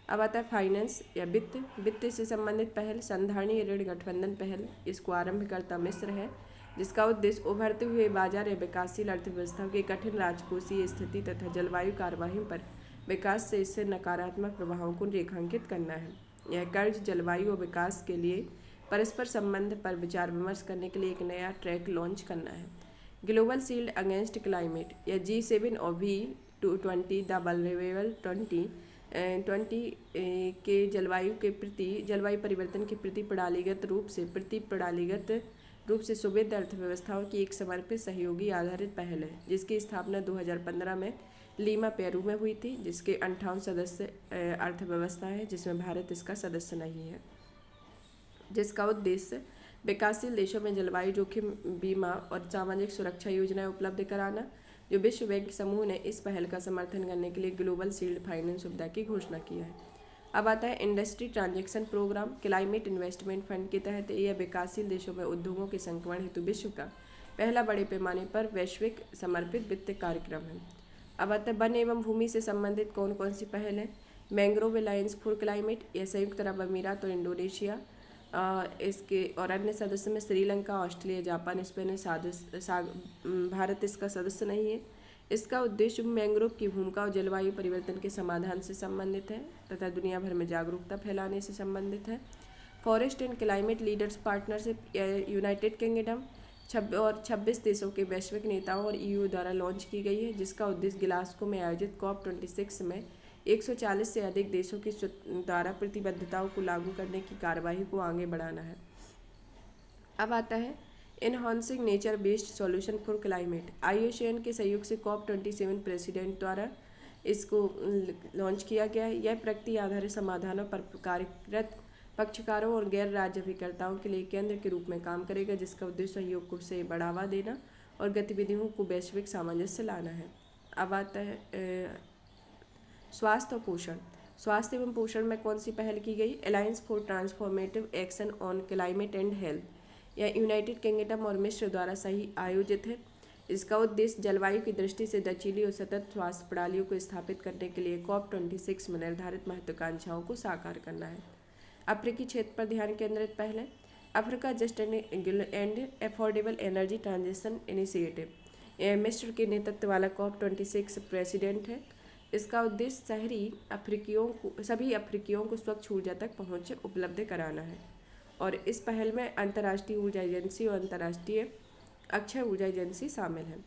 अब आता है फाइनेंस या वित्त से संबंधित पहल। संधारणीय ऋण गठबंधन पहल, इसको आरंभकर्ता मिस्र है। जिसका उद्देश्य उभरते हुए बाजार या विकासशील अर्थव्यवस्थाओं की कठिन राजकोषीय स्थिति तथा जलवायु कार्यवाहियों पर विकास से इससे नकारात्मक प्रभावों को रेखांकित करना है। यह कर्ज जलवायु और विकास के लिए परस्पर संबंध पर विचार विमर्श करने के लिए एक नया ट्रैक लॉन्च करना है। ग्लोबल शील्ड अगेंस्ट क्लाइमेट या G7 और V20 द वल्नरेबल 2020 के जलवायु परिवर्तन के प्रणालीगत रूप से सुदृढ़ अर्थव्यवस्थाओं की एक समर्पित सहयोगी आधारित पहल है, जिसकी स्थापना 2015 में लीमा पेरू में हुई थी, जिसके 58 सदस्य अर्थव्यवस्था है, जिसमें भारत इसका सदस्य नहीं है। जिसका उद्देश्य विकासशील देशों में जलवायु जोखिम बीमा और सामाजिक सुरक्षा योजनाएं उपलब्ध कराना। जो विश्व बैंक समूह ने इस पहल का समर्थन करने के लिए ग्लोबल शील्ड फाइनेंस सुविधा की घोषणा किया है। अब आता है industry transaction program. Climate investment fund के तहत यह विकासशील देशों में उद्योगों के संक्रमण हेतु विश्व का पहला बड़े पैमाने पर वैश्विक समर्पित वित्तीय कार्यक्रम है। अब आता है वन एवं भूमि से संबंधित कौन कौन सी पहल है। मैंग्रोव अलायंस फॉर क्लाइमेट, यह संयुक्त अरब अमीरात और इंडोनेशिया इसके और अन्य सदस्य में Sri Lanka, Australia, Japan, Spain, Bharat इसका सदस्य नहीं है। इसका उद्देश्य मैंग्रोव की भूमिका और जलवायु परिवर्तन के समाधान से संबंधित है तथा दुनिया भर में जागरूकता फैलाने से संबंधित है। Forest and climate leaders partnership United kingdom और 26 देशों के वैश्विक नेताओं और EU द्वारा लॉन्च की गई है, जिसका उद्देश्य ग्लासगो में आयोजित COP26 में 140 से अधिक देशों की द्वारा प्रतिबद्धताओं को लागू करने की कार्यवाही को आगे बढ़ाना है। अब आता है enhancing nature based solution for climate. IUCN के सहयोग से COP27 प्रेसिडेंट द्वारा इसको लॉन्च किया गया है। यह प्रगति आधारित समाधानों पर कार्यरत पक्षकारों और गैर राज्य अभिकर्ताओं के लिए केंद्र के रूप में काम करेगा, जिसका उद्देश्य सहयोग को से बढ़ावा देना और गतिविधियों को वैश्विक सामंजस्य लाना है। अब आता है स्वास्थ्य और पोषण। स्वास्थ्य एवं पोषण में कौन सी पहल की गई। Alliance for transformative action on climate and health, यह यूनाइटेड किंगडम और मिस्र द्वारा सही आयोजित है। इसका उद्देश्य जलवायु की दृष्टि से लचीली और सतत स्वास्थ्य प्रणालियों को स्थापित करने के लिए COP26 में निर्धारित महत्वाकांक्षाओं को साकार करना है। अफ्रीकी क्षेत्र पर ध्यान केंद्रित पहले Africa just and affordable energy transition initiative, यह मिस्र के नेतृत्व वाला COP26 प्रेसिडेंट है। इसका उद्देश्य सभी अफ्रीकियों को स्वच्छ ऊर्जा तक पहुँच उपलब्ध कराना है और इस पहल में अंतर्राष्ट्रीय ऊर्जा एजेंसी और अंतर्राष्ट्रीय अक्षय ऊर्जा एजेंसी शामिल है।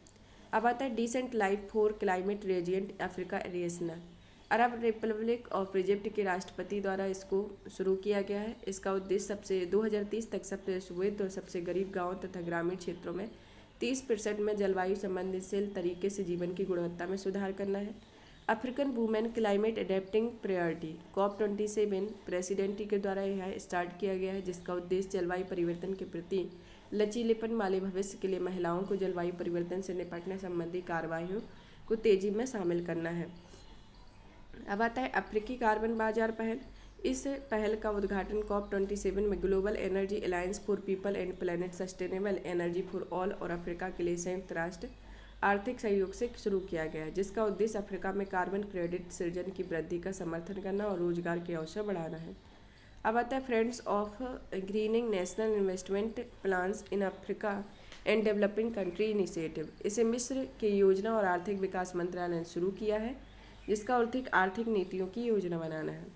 अब आता है decent life for climate resilient Africa regional. Arab republic of Egypt के राष्ट्रपति द्वारा इसको शुरू किया गया है। इसका उद्देश्य 2030 तक सबसे सुविध और सबसे गरीब गाँव तथा ग्रामीण क्षेत्रों में 30% में जलवायु संबंधित तरीके से जीवन की गुणवत्ता में सुधार करना है। African women climate adapting priority COP27 प्रेसिडेंटी के द्वारा यह स्टार्ट किया गया है, जिसका उद्देश्य जलवायु परिवर्तन के प्रति लचीलेपन वाले भविष्य के लिए महिलाओं को जलवायु परिवर्तन से निपटने संबंधी कार्रवाइयों को तेजी में शामिल करना है। अब आता है अफ्रीकी कार्बन बाजार पहल। इस पहल का उद्घाटन COP27 में global energy alliance for people and planet sustainable energy for all और अफ्रीका के लिए संयुक्त राष्ट्र आर्थिक सहयोग से शुरू किया गया है, जिसका उद्देश्य अफ्रीका में कार्बन क्रेडिट सृजन की वृद्धि का समर्थन करना और रोजगार के अवसर बढ़ाना है। अब आता है friends of grinning national investment plans in Africa and developing country initiative. इसे मिस्र के योजना और आर्थिक विकास मंत्रालय ने शुरू किया है, जिसका आर्थिक नीतियों की योजना बनाना है।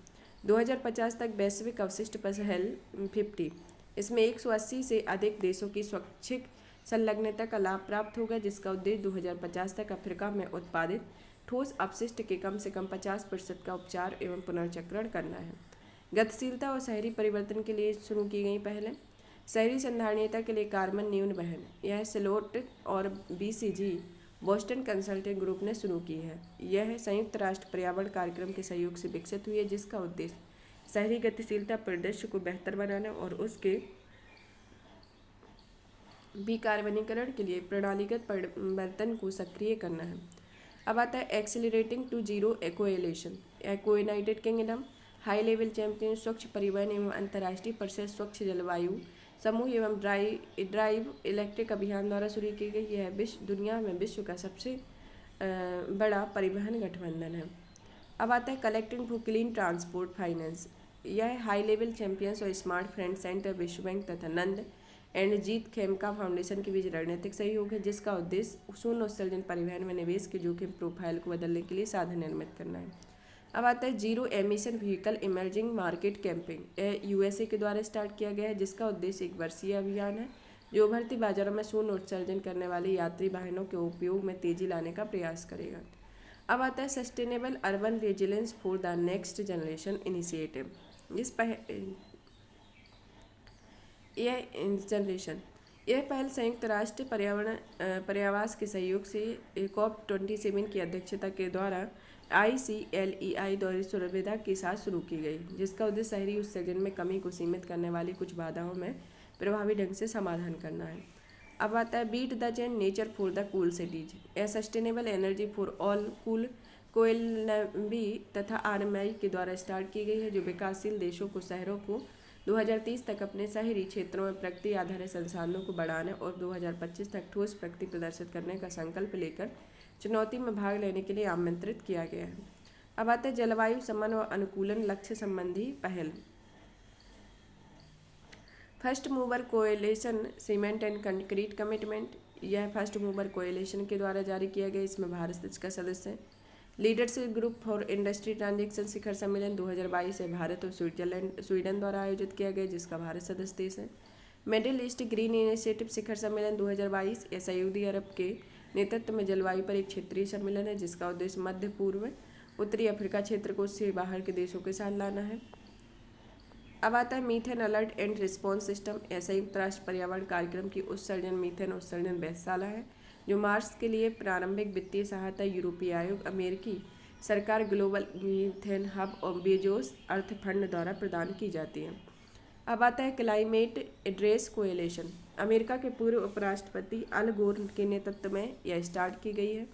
2050 तक वैश्विक अवशिष्ट पहल 50, इसमें 180 से अधिक देशों की स्वैच्छिक संलग्नता का लाभ प्राप्त होगा, जिसका उद्देश्य 2050 तक अफ्रीका में उत्पादित ठोस अपशिष्ट के कम से कम 50% का उपचार एवं पुनर्चक्रण करना है। गतिशीलता और शहरी परिवर्तन के लिए शुरू की गई पहलें। शहरी संधारणीयता के लिए कार्बन न्यून वहन, यह सिलोट और BCG बोस्टन कंसल्टिंग ग्रुप ने शुरू की है। यह संयुक्त राष्ट्र पर्यावरण कार्यक्रम के सहयोग से विकसित हुई है, जिसका उद्देश्य शहरी गतिशीलता परिदृश्य को बेहतर बनाना और उसके विकार्बनीकरण के लिए प्रणालीगत परिवर्तन को सक्रिय करना है। अब आता है accelerating to zero coalition. United Kingdom high level champion स्वच्छ परिवहन एवं अंतर्राष्ट्रीय परिषद स्वच्छ जलवायु समूह एवं ड्राइव इलेक्ट्रिक अभियान द्वारा शुरू की गई। यह दुनिया में विश्व का सबसे बड़ा परिवहन गठबंधन है। अब आता है collecting to clean transport finance. यह हाई लेवल चैंपियंस और स्मार्ट फ्रेंड सेंटर विश्व बैंक तथा नंद एंड जीत खेमका फाउंडेशन के बीच रणनीतिक सहयोग है, जिसका उद्देश्य शून्य उत्सर्जन परिवहन में निवेश के जोखिम प्रोफाइल को बदलने के लिए साधन निर्मित करना है। अब आता है zero emission vehicle emerging market camping. यह यूएसए के द्वारा स्टार्ट किया गया है, जिसका उद्देश्य एक वर्षीय अभियान है जो उभरती बाजारों में शून्य उत्सर्जन करने वाले यात्री वाहनों के उपयोग में तेजी लाने का प्रयास करेगा। अब आता है sustainable urban resilience for the next generation initiative. यह पहल संयुक्त राष्ट्र पर्यावरण के सहयोग से COP27 की अध्यक्षता के द्वारा ICLEI द्वारा सुविधा के साथ शुरू की गई, जिसका उद्देश्य शहरी उत्सर्जन में कमी को सीमित करने वाली कुछ बाधाओं में प्रभावी ढंग से समाधान करना है। अब आता है beat the chain nature for the cool cities. यह sustainable energy for all cool कोएलनबी तथा RMI के द्वारा स्टार्ट की गई है, जो विकासशील देशों को शहरों को 2030 तक अपने शहरी क्षेत्रों में प्रगति आधारित संसाधनों को बढ़ाने और 2025 तक ठोस प्रगति प्रदर्शित करने का संकल्प लेकर चुनौती में भाग लेने के लिए आमंत्रित किया गया है। अब आते हैं जलवायु समन और अनुकूलन लक्ष्य संबंधी पहल। First mover coalition cement and concrete commitment. यह फर्स्ट मूवर कोएलिशन के द्वारा जारी किया गया, इसमें भारत इसका सदस्य है। Leadership group for industry transition शिखर सम्मेलन 2022 है, भारत और स्वीडन द्वारा आयोजित किया गया, जिसका भारत सदस्य देश है। मिडिल ईस्ट ग्रीन इनिशिएटिव शिखर सम्मेलन 2022 यह सऊदी अरब के नेतृत्व में जलवायु पर एक क्षेत्रीय सम्मेलन है, जिसका उद्देश्य मध्य पूर्व उत्तरी अफ्रीका क्षेत्र को उससे बाहर के देशों के साथ लाना है। अब आता है methane alert and response system. यह संयुक्त राष्ट्र पर्यावरण कार्यक्रम की उत्सर्जन मीथेन उत्सर्जन वेधशाला है, जो मार्स के लिए प्रारंभिक वित्तीय सहायता यूरोपीय आयोग, अमेरिकी सरकार, ग्लोबल मीथेन हब और बेजोस अर्थ फंड द्वारा प्रदान की जाती है। अब आता है क्लाइमेट एड्रेस कोएलिशन। अमेरिका के पूर्व उपराष्ट्रपति अल गोर के नेतृत्व में यह स्टार्ट की गई है।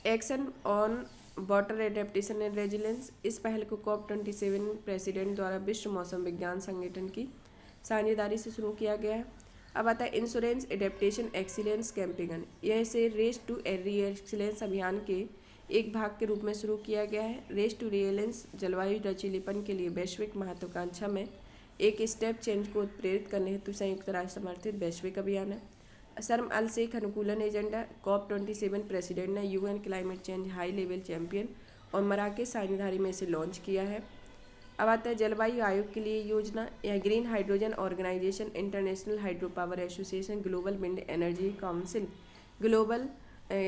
Action on water adaptation and resilience. इस पहल को COP27 प्रेसिडेंट द्वारा विश्व मौसम विज्ञान संगठन की साझेदारी से शुरू किया गया है। अब आता है इंश्योरेंस एडेप्टेशन एक्सीलेंस कैंपेन। यह इसे रेस टू एक्सीलेंस अभियान के एक भाग के रूप में शुरू किया गया है। रेस टू रियलेंस जलवायु लचीलेपन के लिए वैश्विक महत्वाकांक्षा में एक स्टेप चेंज को उत्प्रेरित करने हेतु संयुक्त राष्ट्र समर्थित वैश्विक अभियान है। शर्म अल शेख अनुकूलन एजेंडा। COP27 प्रेसिडेंट ने UN climate change high level champion और मराकेश साझेदारी में इसे लॉन्च किया है। अब आता है जलवायु आयोग के लिए योजना। यह green hydrogen organisation, international hydro power association, global wind energy council, global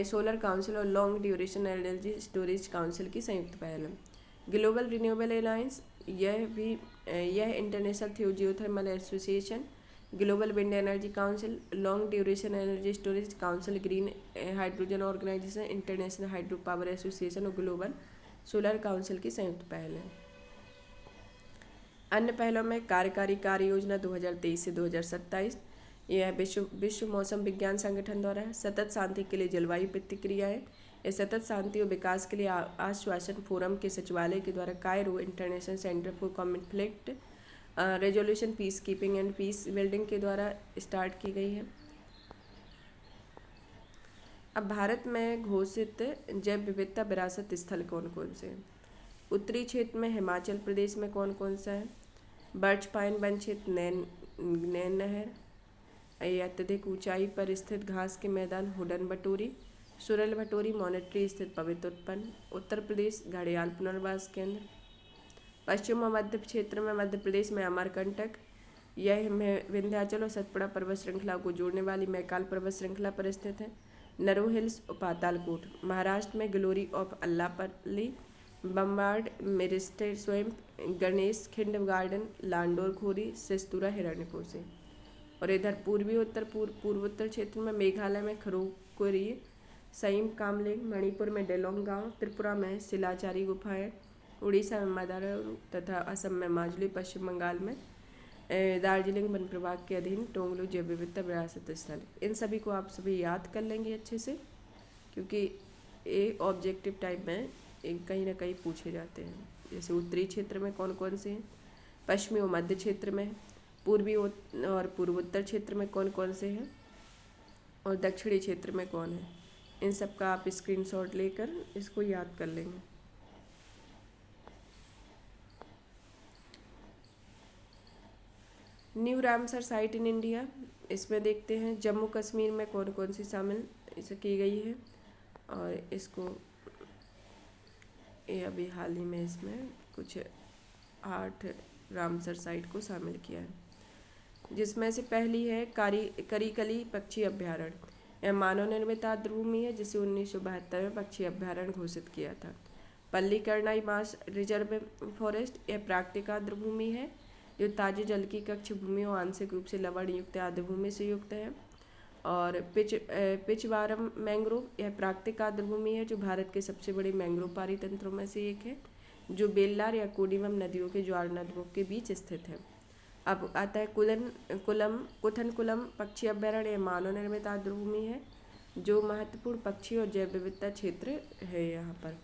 solar council और long duration energy storage council की संयुक्त पहल है। ग्लोबल रिन्यूएबल अलायंस, यह international geothermal association, global wind energy council, long duration energy storage council, green hydrogen organisation, international hydro power association और global solar council की संयुक्त पहल है। अन्य पहलों में कार्यकारी कार्य योजना 2023 से 2027। यह विश्व मौसम विज्ञान संगठन द्वारा है। सतत शांति के लिए जलवायु प्रतिक्रियाएं। यह सतत शांति और विकास के लिए आश्वासन फोरम के सचिवालय के द्वारा Cairo international centre for conflict resolution, peace keeping and peace building के द्वारा स्टार्ट की गई है। अब भारत में घोषित जैव विविधता विरासत स्थल कौन कौन से हैं? उत्तरी क्षेत्र में हिमाचल प्रदेश में कौन कौन सा है? बर्च पाइन वन क्षेत्र, नैन नहर, अत्यधिक ऊंचाई पर स्थित घास के मैदान हुडन बटोरी, सुरल बटोरी, मोनेट्री स्थित पवित्र उत्पन्न, उत्तर प्रदेश घड़ियाल पुनर्वास केंद्र। पश्चिम मध्य क्षेत्र में मध्य प्रदेश में अमरकंटक, यह विंध्याचल और सतपुड़ा पर्वत श्रृंखला को जोड़ने वाली मैकाल पर्वत श्रृंखला पर स्थित है। नरो हिल्स और पातालकोट। महाराष्ट्र में ग्लोरी ऑफ अल्लापल्ली, बम्बार्ड, मेरिस्टे स्वयं, गणेश खिंड गार्डन, लांडोर खोरी, सिस्तुरा हिरण्यकोशी। और इधर पूर्वोत्तर क्षेत्र में मेघालय में खरोकोरी, सईम कामलिंग, मणिपुर में डेलोंग गांव, त्रिपुरा में शिलाचारी गुफाएं, उड़ीसा में मदार तथा असम में माजुली, पश्चिम बंगाल में दार्जिलिंग वन प्रभाग के अधीन टोंगलू जैव विविधता विरासत स्थल। इन सभी को आप सभी याद कर लेंगे अच्छे से, क्योंकि ये ऑब्जेक्टिव टाइप में कहीं ना कहीं पूछे जाते हैं। जैसे उत्तरी क्षेत्र में कौन कौन से हैं, पश्चिमी और मध्य क्षेत्र में, पूर्वी और पूर्वोत्तर क्षेत्र में कौन कौन से हैं, और दक्षिणी क्षेत्र में कौन है। इन सब का आप स्क्रीनशॉट लेकर इसको याद कर लेंगे। New Ramsar site in India, इसमें देखते हैं जम्मू कश्मीर में कौन कौन सी शामिल इसे की गई है, और इसको ये अभी हाल ही में इसमें कुछ 8 रामसर साइट को शामिल किया है, जिसमें से पहली है करीकली पक्षी अभ्यारण्य। यह मानव निर्मित आर्द्रभूमि है जिसे 1972 में पक्षी अभ्यारण्य घोषित किया था। पल्लीकरनई मास रिजर्व फॉरेस्ट, यह प्राकृतिक आर्द्रभूमि है जो ताजे जल की कक्ष भूमि और आंशिक रूप से लवण युक्त आर्द्रभूमि से युक्त है। और पिचवारम मैंग्रोव, यह प्राकृतिक आर्द्रभूमि है जो भारत के सबसे बड़े मैंग्रोव पारितंत्रों में से एक है, जो बेल्लार या कोडिमम नदियों के ज्वार नदियों के बीच स्थित है। अब आता है कुथनकुलम पक्षी अभ्यारण्य, मानव निर्मित आर्द्रभूमि है जो महत्वपूर्ण पक्षी और जैव विविधता क्षेत्र है यहाँ पर।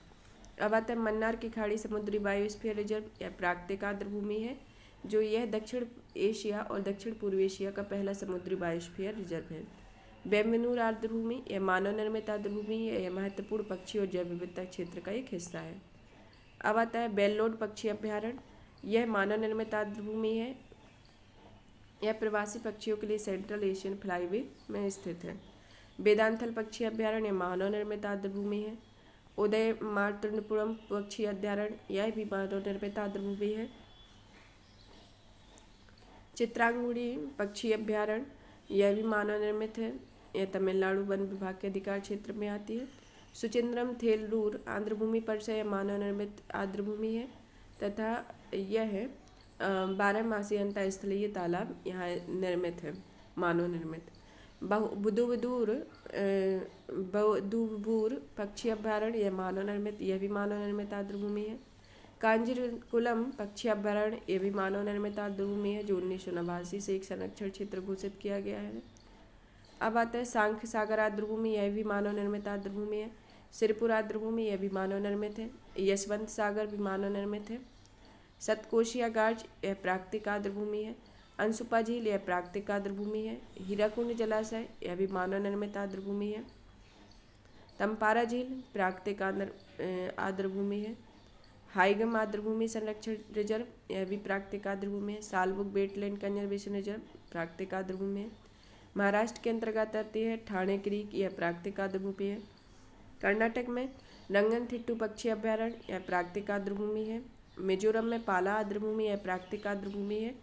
अब आता है मन्नार की खाड़ी समुद्री बायोस्फीयर रिजर्व, यह प्राकृतिक आर्द्रभूमि है जो यह दक्षिण एशिया और दक्षिण पूर्व एशिया का पहला समुद्री बायोस्फीयर रिजर्व है। बेंगनूर आर्द्रभूमि, यह मानव निर्मित आर्द्रभूमि है, यह महत्वपूर्ण पक्षी और जैव विविधता क्षेत्र का एक हिस्सा है। अब आता है बेल्लोड पक्षी अभ्यारण्य, यह मानव निर्मित आर्द्रभूमि है, यह प्रवासी पक्षियों के लिए सेंट्रल एशियन फ्लाईवे में स्थित है। वेदांथल पक्षी अभ्यारण्य मानव निर्मित आर्द्रभूमि है। उदय मार्तंडपुरम पक्षी अभ्यारण्य, यह भी मानव निर्मित आर्द्रभूमि है। चित्रांगुड़ी पक्षी अभ्यारण्य, यह भी मानव निर्मित है, यह तमिलनाडु वन विभाग के अधिकार क्षेत्र में आती है। सुचिंद्रम थेलरूर आर्द्रभूमि पर से यह मानव निर्मित आर्द्रभूमि है तथा यह 12मासी अंतःस्थलीय तालाब यहाँ निर्मित है, मानव निर्मित। बुदुबूर पक्षी अभ्यारण्य, यह मानव निर्मित, यह भी मानव निर्मित आर्द्रभूमि है। कांजीरकुलम पक्षी अभ्यारण्य, यह भी मानव निर्मित आर्द्रभूमि है जो 1989 से एक संरक्षण क्षेत्र घोषित किया गया है। अब आता है सांख्य सागर आर्द्रभूमि, यह भी मानव निर्मित आर्द्रभूमि है। सिरपुर आर्द्रभूमि, यह भी मानव निर्मित है। यशवंत सागर भी मानव निर्मित है। सतकोशिया गार्ज, यह प्राकृतिक आर्द्रभूमि है। अंशुपा झील, यह प्राकृतिक आर्द्रभूमि है। हीराकुंड जलाशय, यह भी मानव निर्मित आर्द्रभूमि है। तम्पारा झील प्राकृतिक आर्द्रभूमि है। हाईगम आर्द्रभूमि संरक्षण रिजर्व, यह भी प्राकृतिक आर्द्रभूमि है। सालबुक वेटलैंड कंजर्वेशन रिजर्व प्राकृतिक आर्द्रभूमि है। महाराष्ट्र के अंतर्गत आती है ठाणे क्रीक, यह प्राकृतिक आर्द्रभूमि है। कर्नाटक में रंगनथिट्टू पक्षी अभ्यारण्य, यह प्राकृतिक आर्द्रभूमि है। मिजोरम में पाला आर्द्रभूमि, यह प्राकृतिक आर्द्रभूमि है।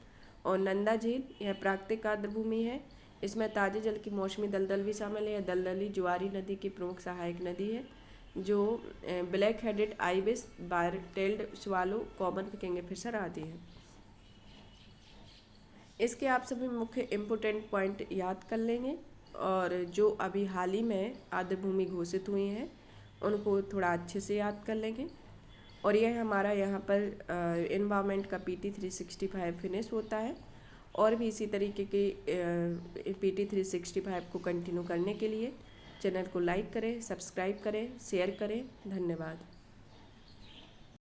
और नंदा झील, यह प्राकृतिक आर्द्रभूमि है। इसमें ताजे जल की मौसमी दलदल भी शामिल है। यह दलदली ज्वारी नदी की प्रमुख सहायक नदी है जो black headed ibis, buyer-tailed swallow, common Kingfisher आदि है। इसके आप सभी मुख्य इम्पोर्टेंट पॉइंट याद कर लेंगे और जो अभी हाल ही में आर्द्रभूमि घोषित हुई हैं उनको थोड़ा अच्छे से याद कर लेंगे। और यह हमारा यहाँ पर एनवायरनमेंट का PT 365 फिनिश होता है। और भी इसी तरीके के PT 365 को कंटिन्यू करने के लिए चैनल को लाइक करें, सब्सक्राइब करें, शेयर करें। धन्यवाद।